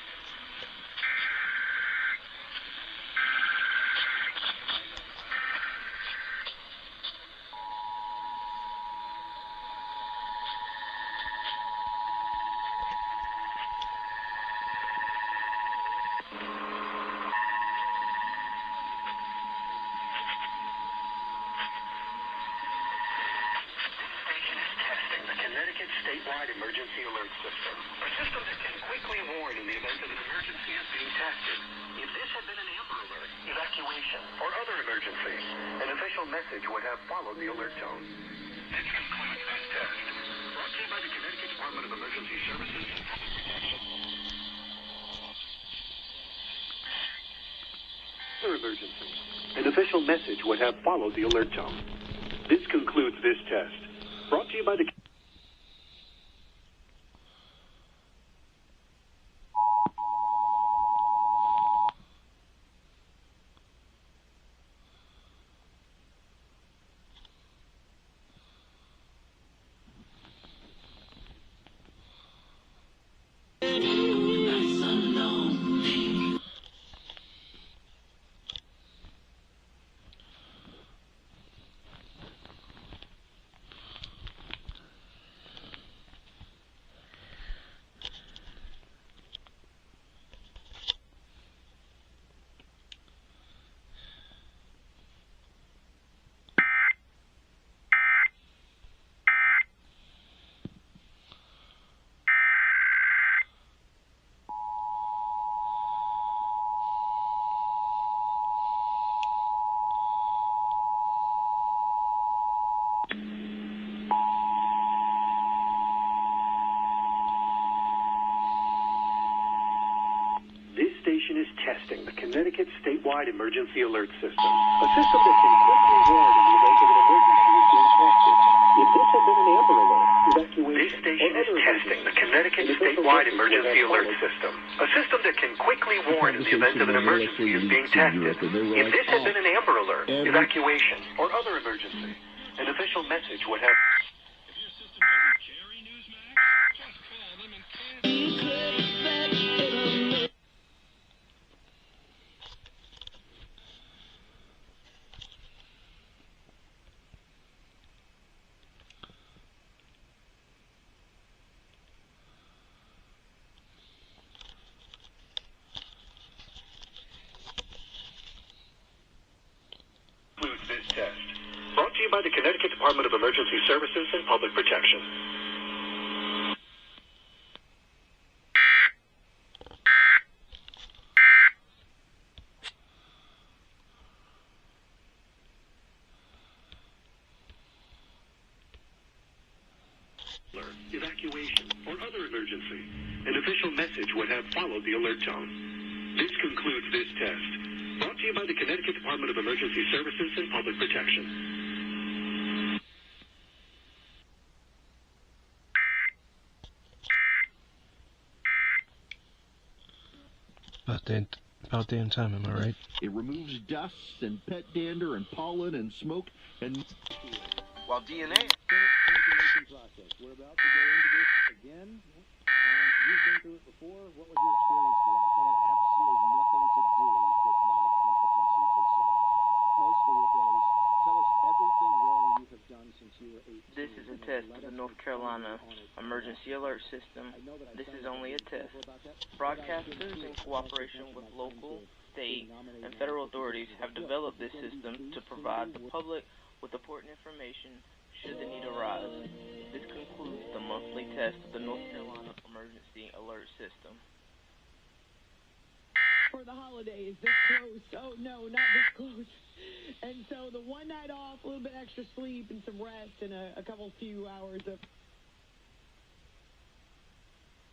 Statewide emergency alert system. A system that can quickly warn in the event of an emergency is being tested. If this had been an Amber Alert, evacuation, or other emergency, an official message would have followed the alert tone. This concludes this test. Brought to you by the Connecticut Department of Emergency Services. Other emergency. An official message would have followed the alert tone. This concludes this test. Brought to you by the is testing the Connecticut Statewide Emergency Alert System, a system that can quickly warn in the event of an emergency is being tested. If this had been an Amber Alert, evacuation. This station is testing the Connecticut Statewide Emergency Alert System, a system that can quickly warn in the event of an emergency is being tested. If this had been an Amber Alert, evacuation, or other emergency, an official message would have. If your system doesn't carry Newsmax, just call them and cancel. Brought to you by the Connecticut Department of Emergency Services and Public Protection. Evacuation or other emergency. An official message would have followed the alert tone. This concludes this test. Brought to you by the Connecticut Department of Emergency Services and Public Protection. About damn time, am I right? It removes dust and pet dander and pollen and smoke and... While DNA... process. We're about to go into this again. You've been through it before. What was your experience like? It had absolutely nothing to do with my competency to serve. Mostly it was, tell us everything wrong you have done since you were 18. This is a test of the North Carolina Emergency Alert System. This is only a test. Broadcasters, in cooperation with local, state, and federal authorities, have developed this system to provide the public with important information should the need arise. This concludes the monthly test of the North Carolina Emergency Alert System. For the holidays, this close. Oh, no, not this close. And so the one night off, a little bit extra sleep and some rest and a few hours of...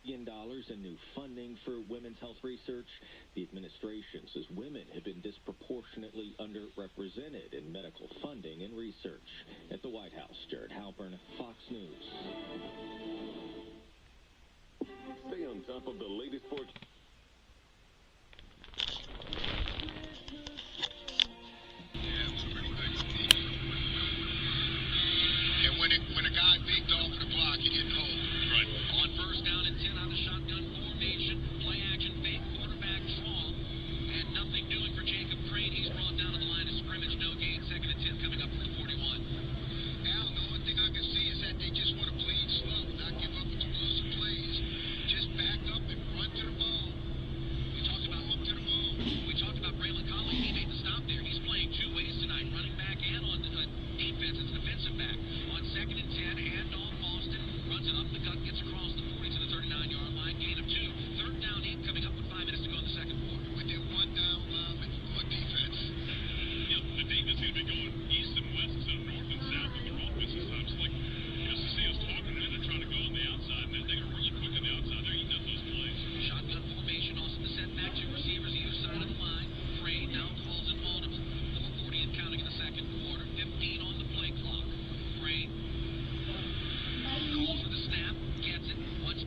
$1 billion in new funding for women's health research. The administration says women have been disproportionately underrepresented in medical funding and research. At the White House, Jared Halpern, Fox News. Stay on top of the latest sports. And when a guy bigged off the block, he didn't hold. Right. On first down and 10 on the shotgun formation, play action fake, quarterback draw, and nothing doing for Jacob Crane. He's brought down to the line of scrimmage, no gain. 2nd and 10 coming up from the 41. Al, the only thing I can see is that they just want to bleed slow, not give up explosive plays. Just back up and run to the ball. We talked about up to the ball. We talked about Braylon Collins. He made the stop there. He's playing 2 ways tonight, running back and on defense. It's defensive back. On 2nd and 10, handoff, Boston runs it up the gut, gets across the 40 to the 39-yard line, gain of 2. 3rd down, 8 coming up with 5 minutes to go in the 2nd quarter. With their 1 down love and on defense. Yeah, the defense seems to be going east and west instead of north and south with their offenses. So it's like, just to see us talking, they're trying to go on the outside, and they are really quick on the outside. They're eating up those plays. Shotgun formation, Austin the setback, 2 receivers either side of the line. Crane now calls it audible. 4:40 and counting in the 2nd quarter. 15 on the play clock. Crane calls for the snap, gets it. Once.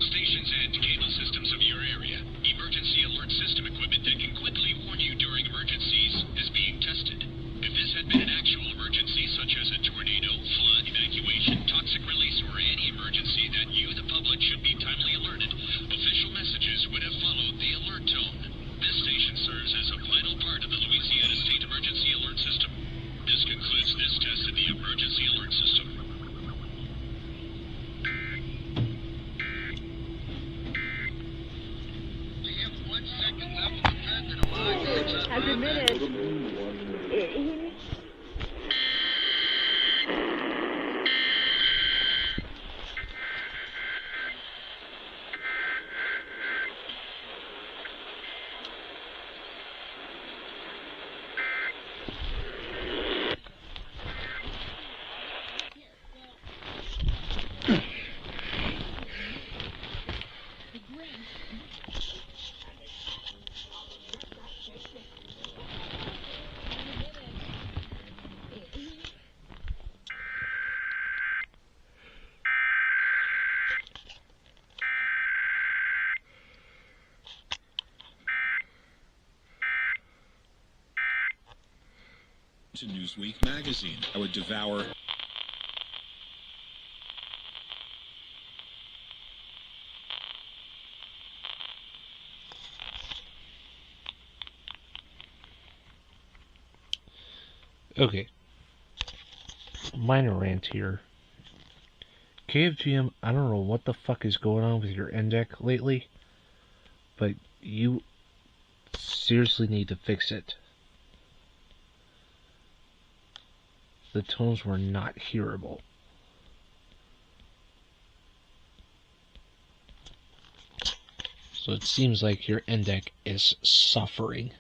Stations and cable systems of your area. Emergency alert system equipment that can quickly warn you during emergencies is being tested. If this had been an actual emergency, such as a tornado, flood, evacuation, toxic release, or any emergency that you, the public, should be timely alerted, official messages would have followed the alert tone. This station serves as a vital part of the Louisiana State Emergency Alert System. This concludes this test of the Emergency Alert System. We have 1 second left of the third to the line. Has admitted. To Newsweek magazine, I would devour. Okay. Minor rant here. KFGM, I don't know what the fuck is going on with your NDEC lately, but you seriously need to fix it. The tones were not hearable. So it seems like your NDEC is suffering.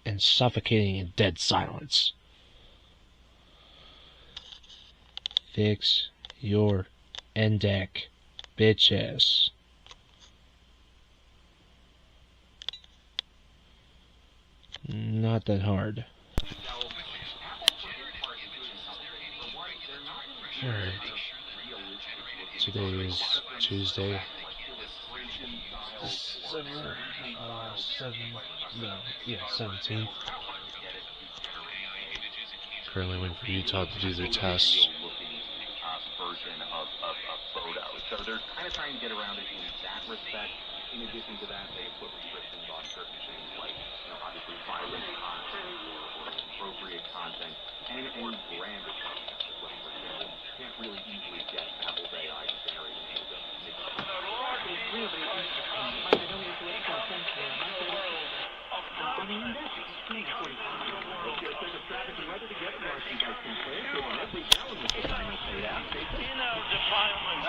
And suffocating in dead silence. Fix your NDEC, bitches. Not that hard. Alright. Today is Tuesday. 17th. Currently waiting for Utah to do their tests. Version of photos. So they're kind of trying to get around it in that respect. In addition to that, they put restrictions on certain things like, obviously violent content or inappropriate content and any branded content as well. For example, you can't really easily get Apple's AI to generate music.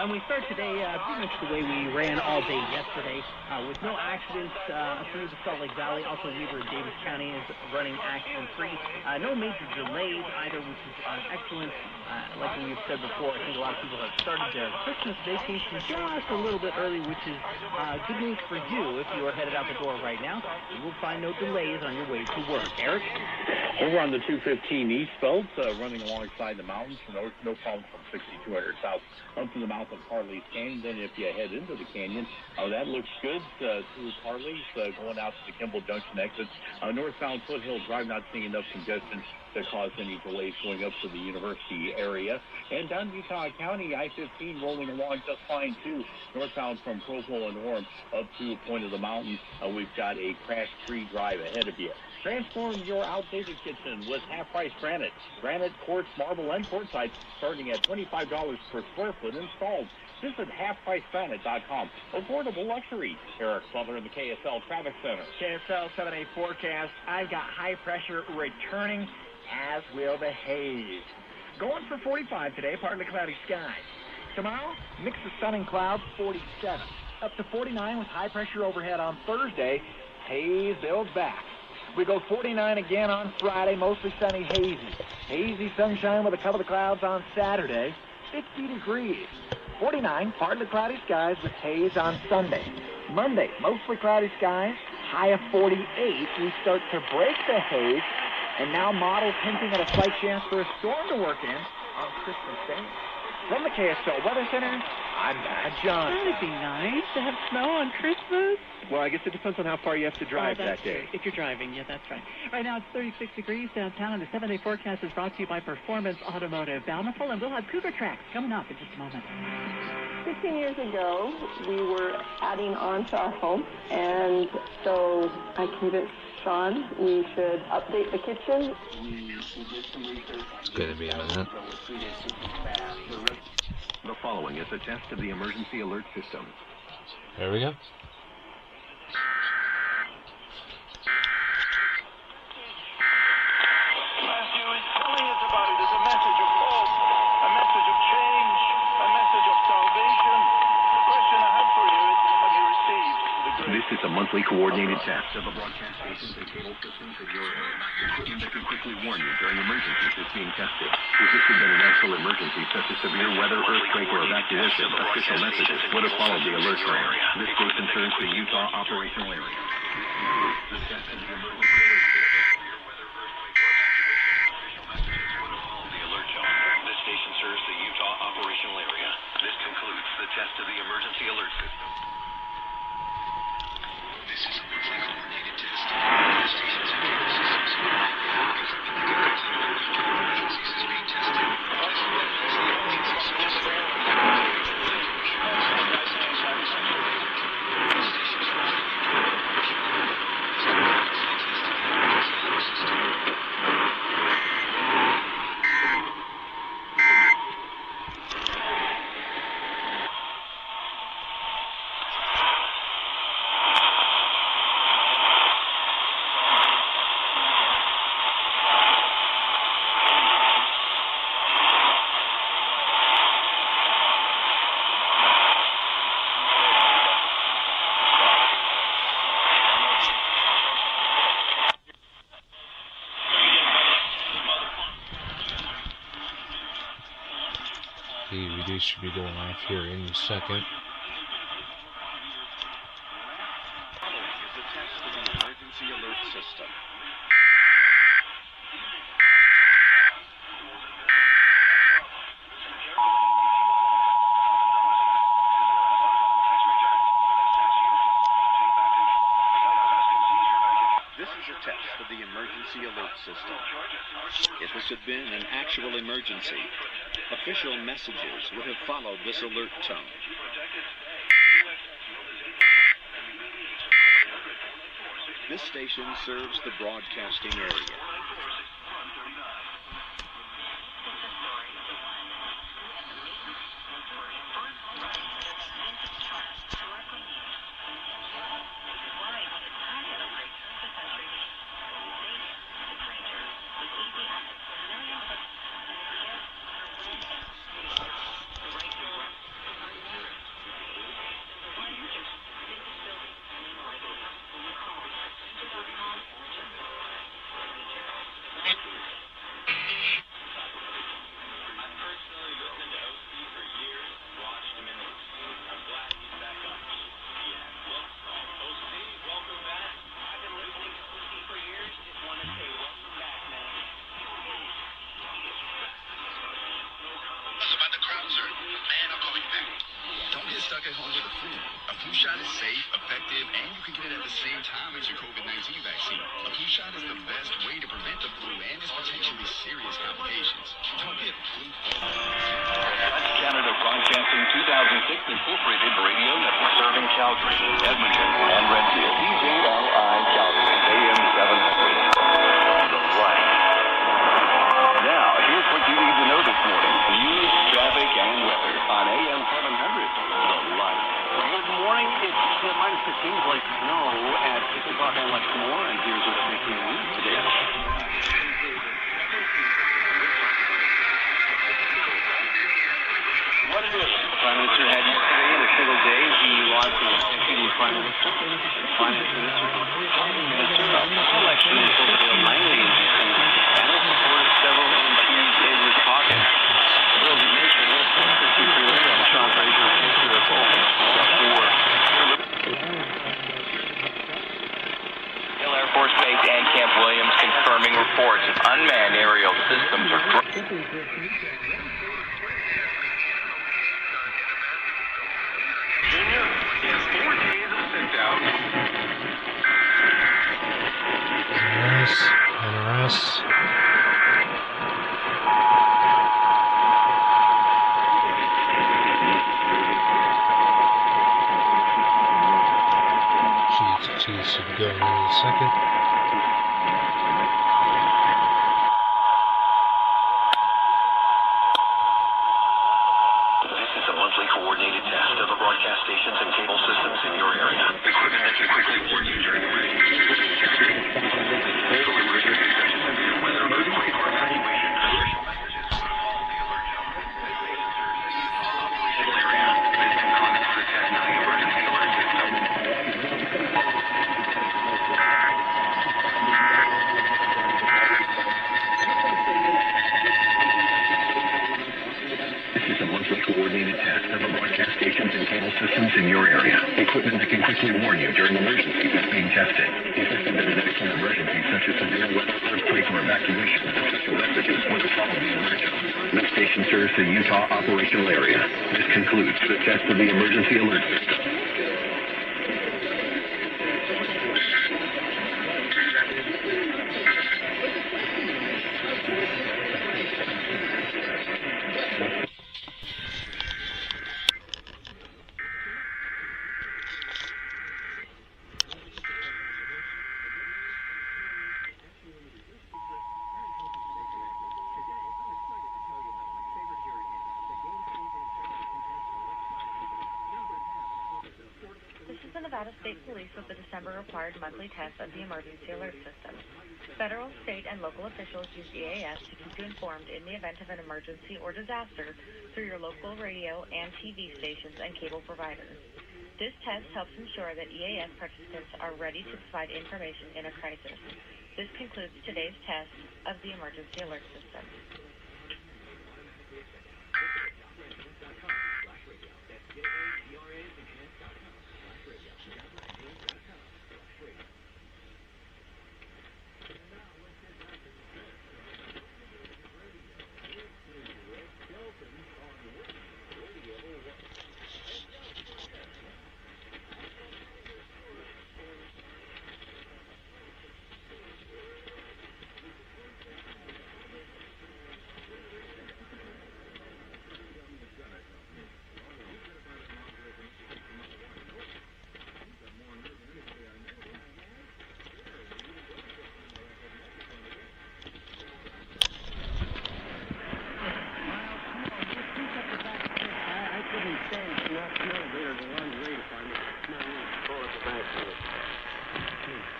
We start today pretty much the way we ran all day yesterday, with no accidents through the Salt Lake Valley. Also, Weber and Davis County is running accident-free. No major delays either, which is excellent. Like we've said before, I think a lot of people have started their Christmas vacation just a little bit early, which is good news for you if you are headed out the door right now. You will find no delays on your way to work. Eric? Over on the 215 east belt, running alongside the mountains, no problems from 6200 south up to the mouth of Harley's Canyon. Then if you head into the canyon, that looks good through Harley's, going out to the Kimball Junction exit. Northbound Foothill Drive, not seeing enough congestion to cause any delays going up to the university area. And down in Utah County, I-15 rolling along just fine, too. Northbound from Provo and Orem up to Point of the Mountain, we've got a crash-free drive ahead of you. Transform your outdated kitchen with half-price granite. Granite, quartz, marble, and quartzite starting at $25 per square foot installed. Visit halfpricegranite.com. Affordable luxury. Eric Butler in the KSL Traffic Center. KSL 7-day forecast. I've got high pressure returning, as will the haze. Going for 45 today, partly cloudy skies. Tomorrow, mix of sun and clouds, 47. Up to 49 with high pressure overhead on Thursday. Haze builds back. We go 49 again on Friday, mostly sunny, hazy. Hazy sunshine with a couple of clouds on Saturday, 50 degrees. 49, partly cloudy skies with haze on Sunday. Monday, mostly cloudy skies, high of 48. We start to break the haze, and now models hinting at a slight chance for a storm to work in on Christmas Day. From the KSL Weather Center, I'm Bad John. That'd be nice to have snow on Christmas. Well, I guess it depends on how far you have to drive that day. True. If you're driving, yeah, that's right. Right now it's 36 degrees downtown, and the 7-day forecast is brought to you by Performance Automotive Bountiful, and we'll have Cougar Tracks coming up in just a moment. 15 years ago, we were adding on to our home, and so I convinced Sean we should update the kitchen. It's going to be a minute. The following is a test of the emergency alert system. There we go. Matthew is telling us about it as a message of hope, a message of change, a message of salvation. The question I have for you is, have you received the grace? This is a monthly coordinated test of the broadcast stations and cable systems in your area. Equipment that can quickly warn you during emergencies is being tested. If this had been a natural emergency, such as severe weather, earthquake, or evacuation, official messages would have followed the alert train. This station serves the Utah operational area. The test of the emergency alert system. This station serves the Utah operational area. This concludes the test of the emergency alert system. This is a monthly coordinated test. The stations and cable systems in your area. Equipment that can quickly warn you during emergencies is being tested. This equipment is the emergency service phone. This station serves the Utah operational area. This concludes the test of the emergency alert system. DVD should be going off here in a second. Following is a test of the emergency alert system. This is a test of the emergency alert system. If this had been an actual emergency, official messages would have followed this alert tone. This station serves the broadcasting area. at home with a flu. A flu shot is safe, effective, and you can get it at the same time as your COVID-19 vaccine. A flu shot is the best way to prevent the flu and its potentially serious complications. Don't get flu. Canada broadcasting 2006 Incorporated Radio Network serving Calgary, Edmonton, and Redfield. DJLI Calgary, AM 700. The Light. Now, here's what you need to know this morning. News, traffic, and weather on AM 700. The Light. Good morning. It's minus 15 like snow at 6 o'clock on Lexmore, and here's what's making news today. What it is. The Prime Minister had yesterday in a single day the loss of Deputy Prime Minister, Finance Minister, Minister of Election in Silverdale Langley in BC, and the support of several MPs in his pocket. Resignation was particularly on Sean Fraser's picture of home for Hill Air Force Base and Camp Williams confirming reports of unmanned aerial systems are NRS. GT should go in a second. This is a monthly coordinated test of the broadcast stations and cable systems in your area. Equipment that can quickly warn you during emergencies is being tested. For emergencies such as severe weather, earthquake, or evacuation, special messages will follow the alert tone. Operational area. This can contact the emergency alert system. This is a monthly coordinated test of the broadcast stations and cable systems in your area. Equipment that can quickly warn you during emergencies is being tested. The system that is excellent emergencies such as severe weather, earthquake, or evacuation. Special messages will follow the alert tone. This station serves the Utah operational area. This concludes the test of the emergency alert system. This is the Nevada State Police with the December required monthly test of the emergency alert system. Federal, state, and local officials use EAS to keep you informed in the event of an emergency or disaster through your local radio and TV stations and cable providers. This test helps ensure that EAS participants are ready to provide information in a crisis. This concludes today's test of the emergency alert system.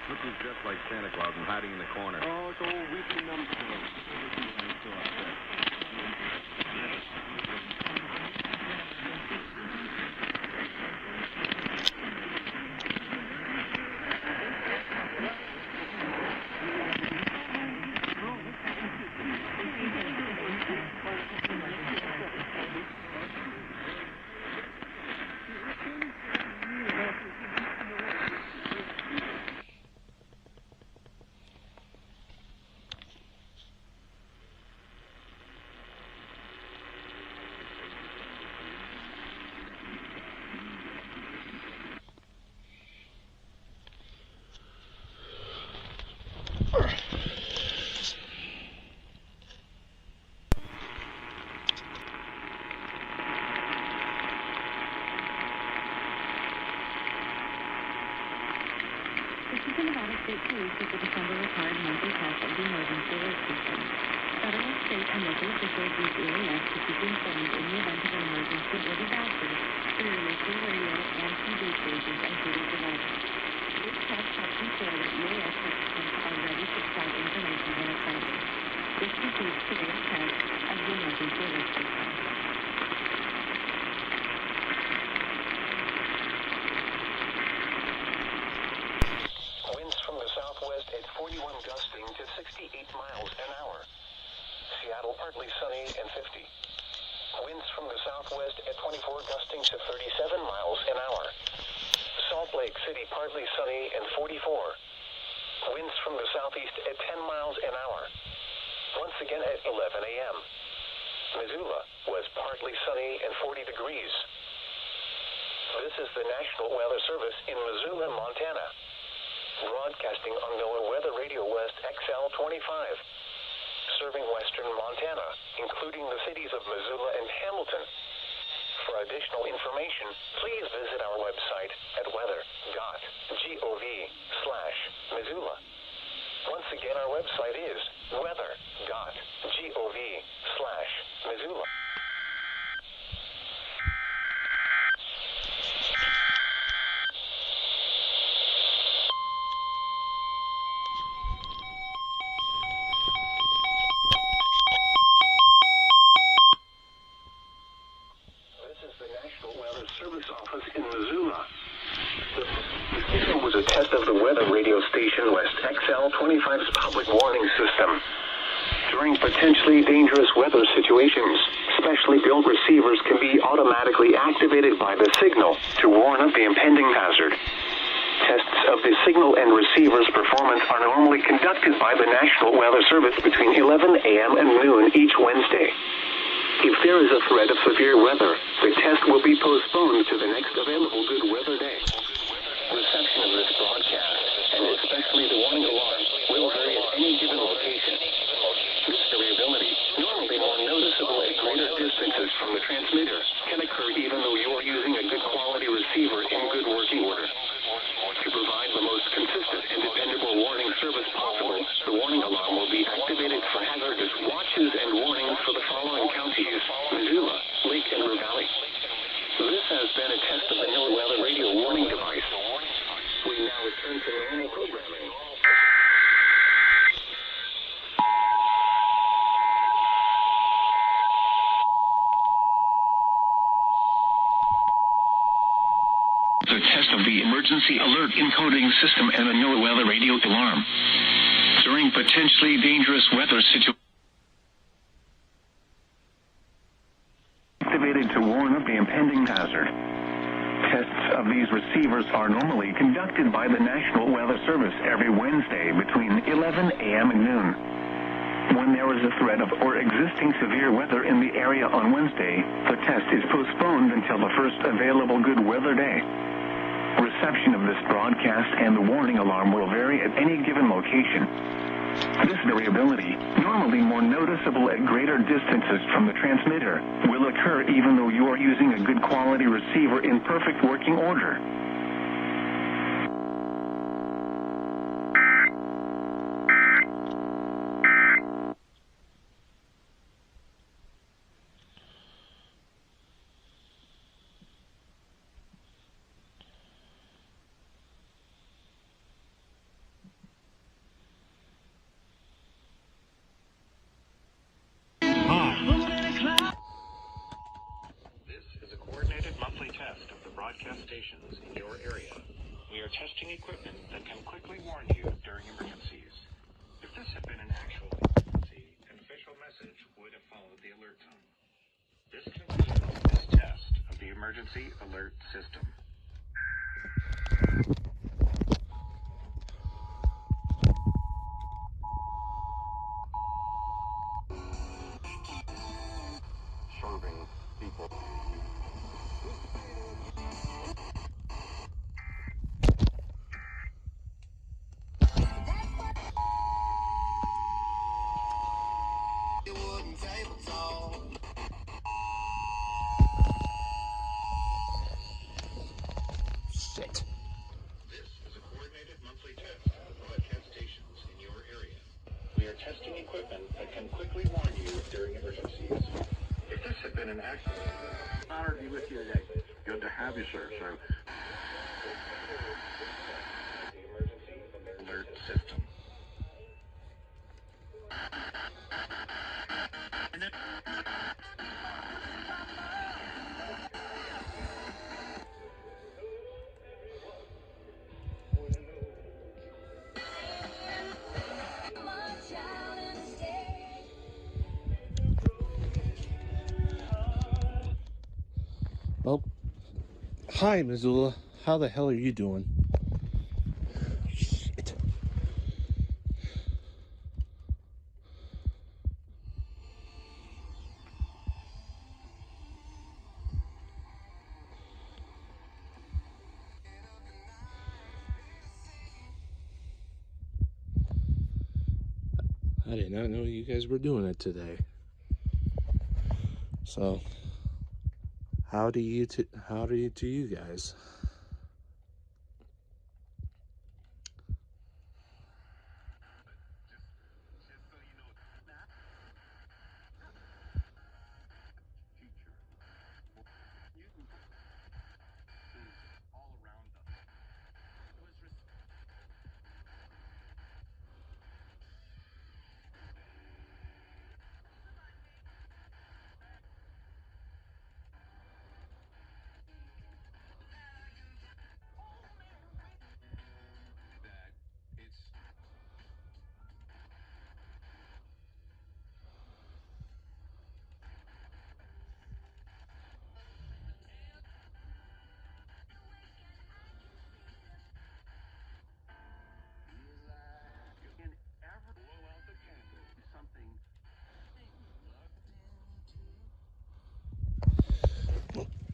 Look who's dressed like Santa Claus and hiding in the corner. Oh, it's old weekly numbskull. This is the Nevada State Police with the December required monthly test of the emergency alert system. Federal, state, and local officials use EAS to keep you informed in the event of an emergency or disaster through your local radio and TV stations and cable devices. This test helps ensure that EAS participants are ready to provide information when a crisis. This concludes today's test of the emergency alert system. Winds from the southwest at 41 gusting to 68 miles an hour. Seattle partly sunny and 50. Winds from the southwest at 24 gusting to 37 miles an hour. Salt Lake City partly sunny and 44. Winds from the southeast at 10 miles an hour. Once again at 11 a.m. Missoula was partly sunny and 40 degrees. This is the National Weather Service in Missoula, Montana. Broadcasting on NOAA Weather Radio West XL 25. Serving western Montana, including the cities of Missoula and Hamilton. For additional information, please visit our website at weather.gov/Missoula. Once again, our website is weather.gov/Missoula. Service office in Missoula. The system was a test of the weather radio station West XL 25's public warning system. During potentially dangerous weather situations, specially built receivers can be automatically activated by the signal to warn of the impending hazard. Tests of the signal and receiver's performance are normally conducted by the National Weather Service between 11 a.m. and noon each Wednesday. If there is a threat of severe weather, the test will be postponed to the next available good weather day. Reception of this broadcast, and especially the warning alarm, will vary at any given location. This variability, normally more noticeable at greater distances from the transmitter, can occur even though you are using a good quality receiver in good working order. To provide the most consistent and dependable warning service possible, the warning alarm will be activated for hazardous watches and warnings for the following counties: Missoula, Lake and Ruhr Valley. This has been a test of the NOAA Weather Radio warning device. We now return to normal programming. The test of the emergency alert encoding system and the NOAA Weather Radio alarm. During potentially dangerous weather situations, activated to warn of the impending hazard. Tests of these receivers are normally conducted by the National Weather Service every Wednesday between 11 a.m. and noon. When there is a threat of or existing severe weather in the area on Wednesday, the test is postponed until the first available good weather day. Reception of this broadcast and the warning alarm will vary at any given location. This variability, normally more noticeable at greater distances from the transmitter, will occur even though you are using a good quality receiver in perfect working order. Test of the broadcast stations in your area. We are testing equipment that can quickly warn you during emergencies. If this had been an actual emergency, an official message would have followed the alert tone. This concludes this test of the emergency alert system. Serving people. testing equipment that can quickly warn you during emergencies. If this had been an accident... Honored to be with you today. Good to have you, sir. So, The emergency alert system. Well, hi, Missoula. How the hell are you doing? Shit. I did not know you guys were doing it today. So, howdy to you guys.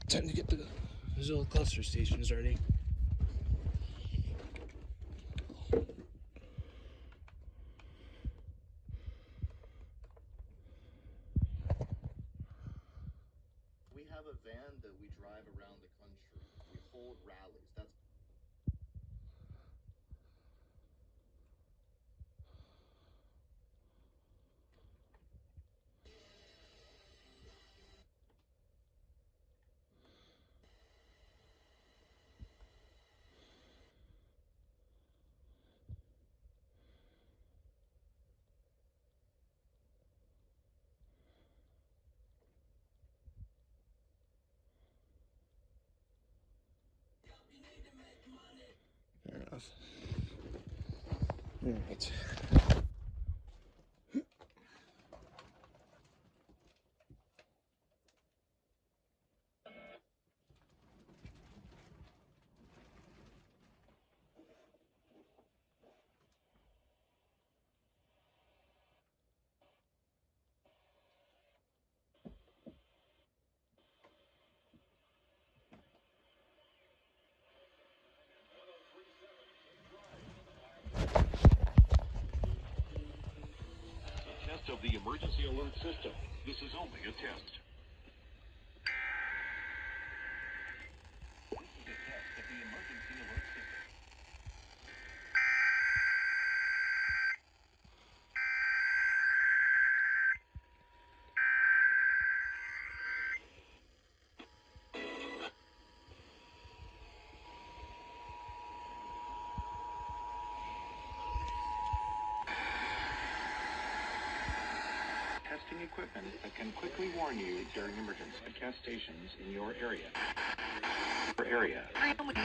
Time to get the Missoula cluster stations ready. We have a van that we drive around the country. We hold rallies. That's Fair enough. Alright. Test of the emergency alert system. This is only a test. This is a test of the emergency alert system. Testing equipment that can quickly warn you during emergency. Broadcast stations in your area. Alert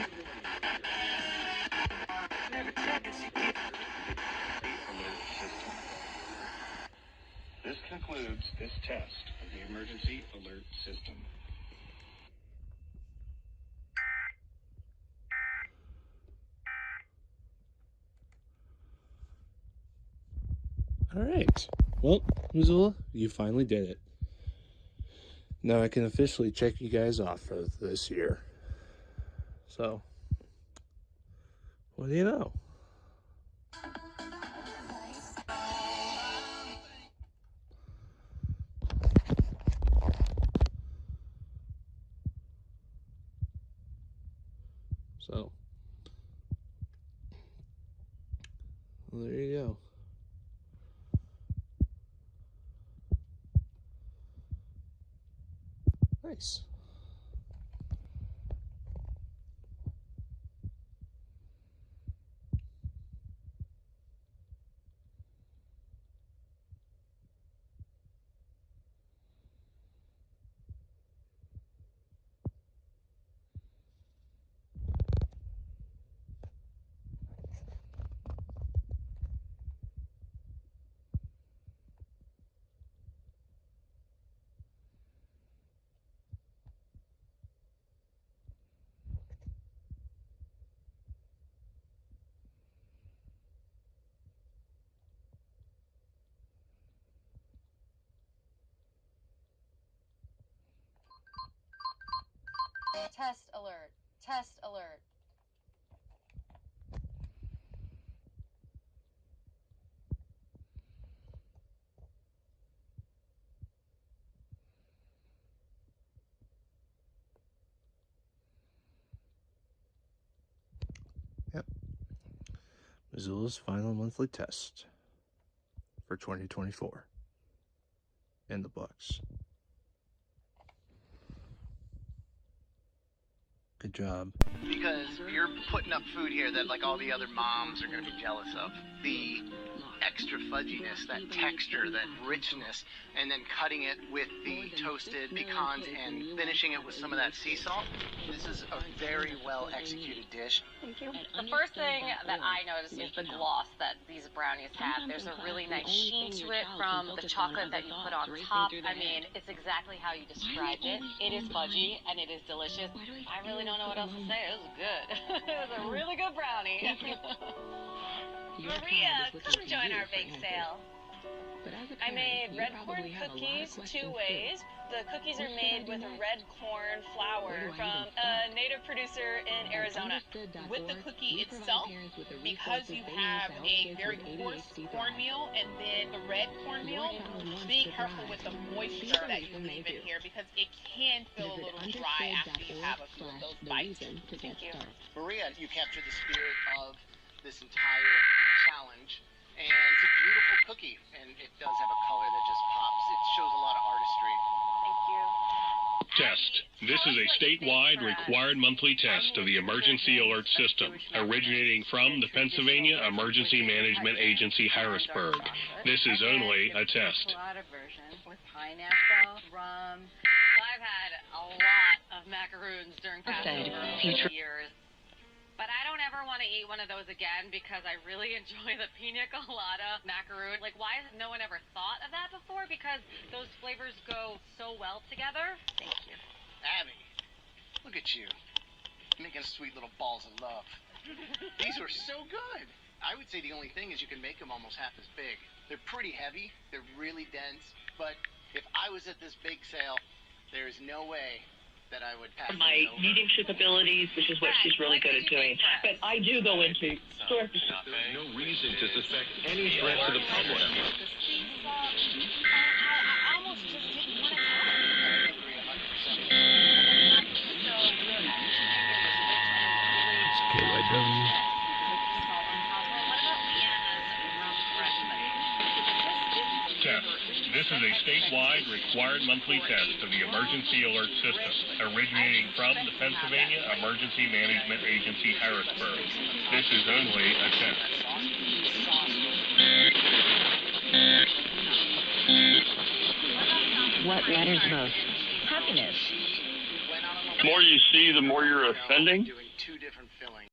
system. This concludes this test of the emergency alert system. Alright. Well, Missoula, you finally did it. Now I can officially check you guys off for this year. So, what do you know? So, well, there you go. Nice. Test alert. Test alert. Yep. Missoula's final monthly test for 2024 in the books. Good job. Because you're putting up food here that like all the other moms are going to be jealous of. The extra fudginess, that texture, that richness, and then cutting it with the toasted pecans and finishing it with some of that sea salt. This is a very well executed dish. Thank you. The first thing that I noticed is the gloss that these brownies have. There's a really nice sheen to it from the chocolate that you put on top. I mean, it's exactly how you described it. It is fudgy and it is delicious. I really don't know what else to say. It was good. It was a really good brownie. Maria, come join our bake sale. I made red corn cookies 2 ways. The cookies are made with red corn flour from a native producer in Arizona. With the cookie itself, because you have a very coarse cornmeal and then the red cornmeal, be careful with the moisture that you leave in here because it can feel a little dry after you have a few of those bites. Thank you. Maria, you captured the spirit of this entire challenge. And it's a beautiful cookie, and it does have a color that just pops. It shows a lot of artistry. Thank you. Test. This is a statewide required monthly test of the Emergency Alert System, originating from the Pennsylvania Emergency Management Agency, Harrisburg. This is only a test. Version with pineapple, rum. So I've had a lot of macaroons during Passover over the years. But I don't ever want to eat one of those again because I really enjoy the pina colada macaroon. Like, why has no one ever thought of that before? Because those flavors go so well together. Thank you. Abby, look at you, making sweet little balls of love. These were so good. I would say the only thing is you can make them almost half as big. They're pretty heavy, they're really dense, but if I was at this big sale, there is no way that I would pass my mediumship abilities, which is what she's really good at doing. But I do go into store to store. There's no reason to suspect any threat to the public. I almost just didn't want to tell her. KYW. Test. This is a statewide required monthly test of the Emergency Alert System, originating from the Pennsylvania Emergency Management Agency, Harrisburg. This is only a test. What matters most? Happiness. The more you see, the more you're offending. Doing 2 different fillings.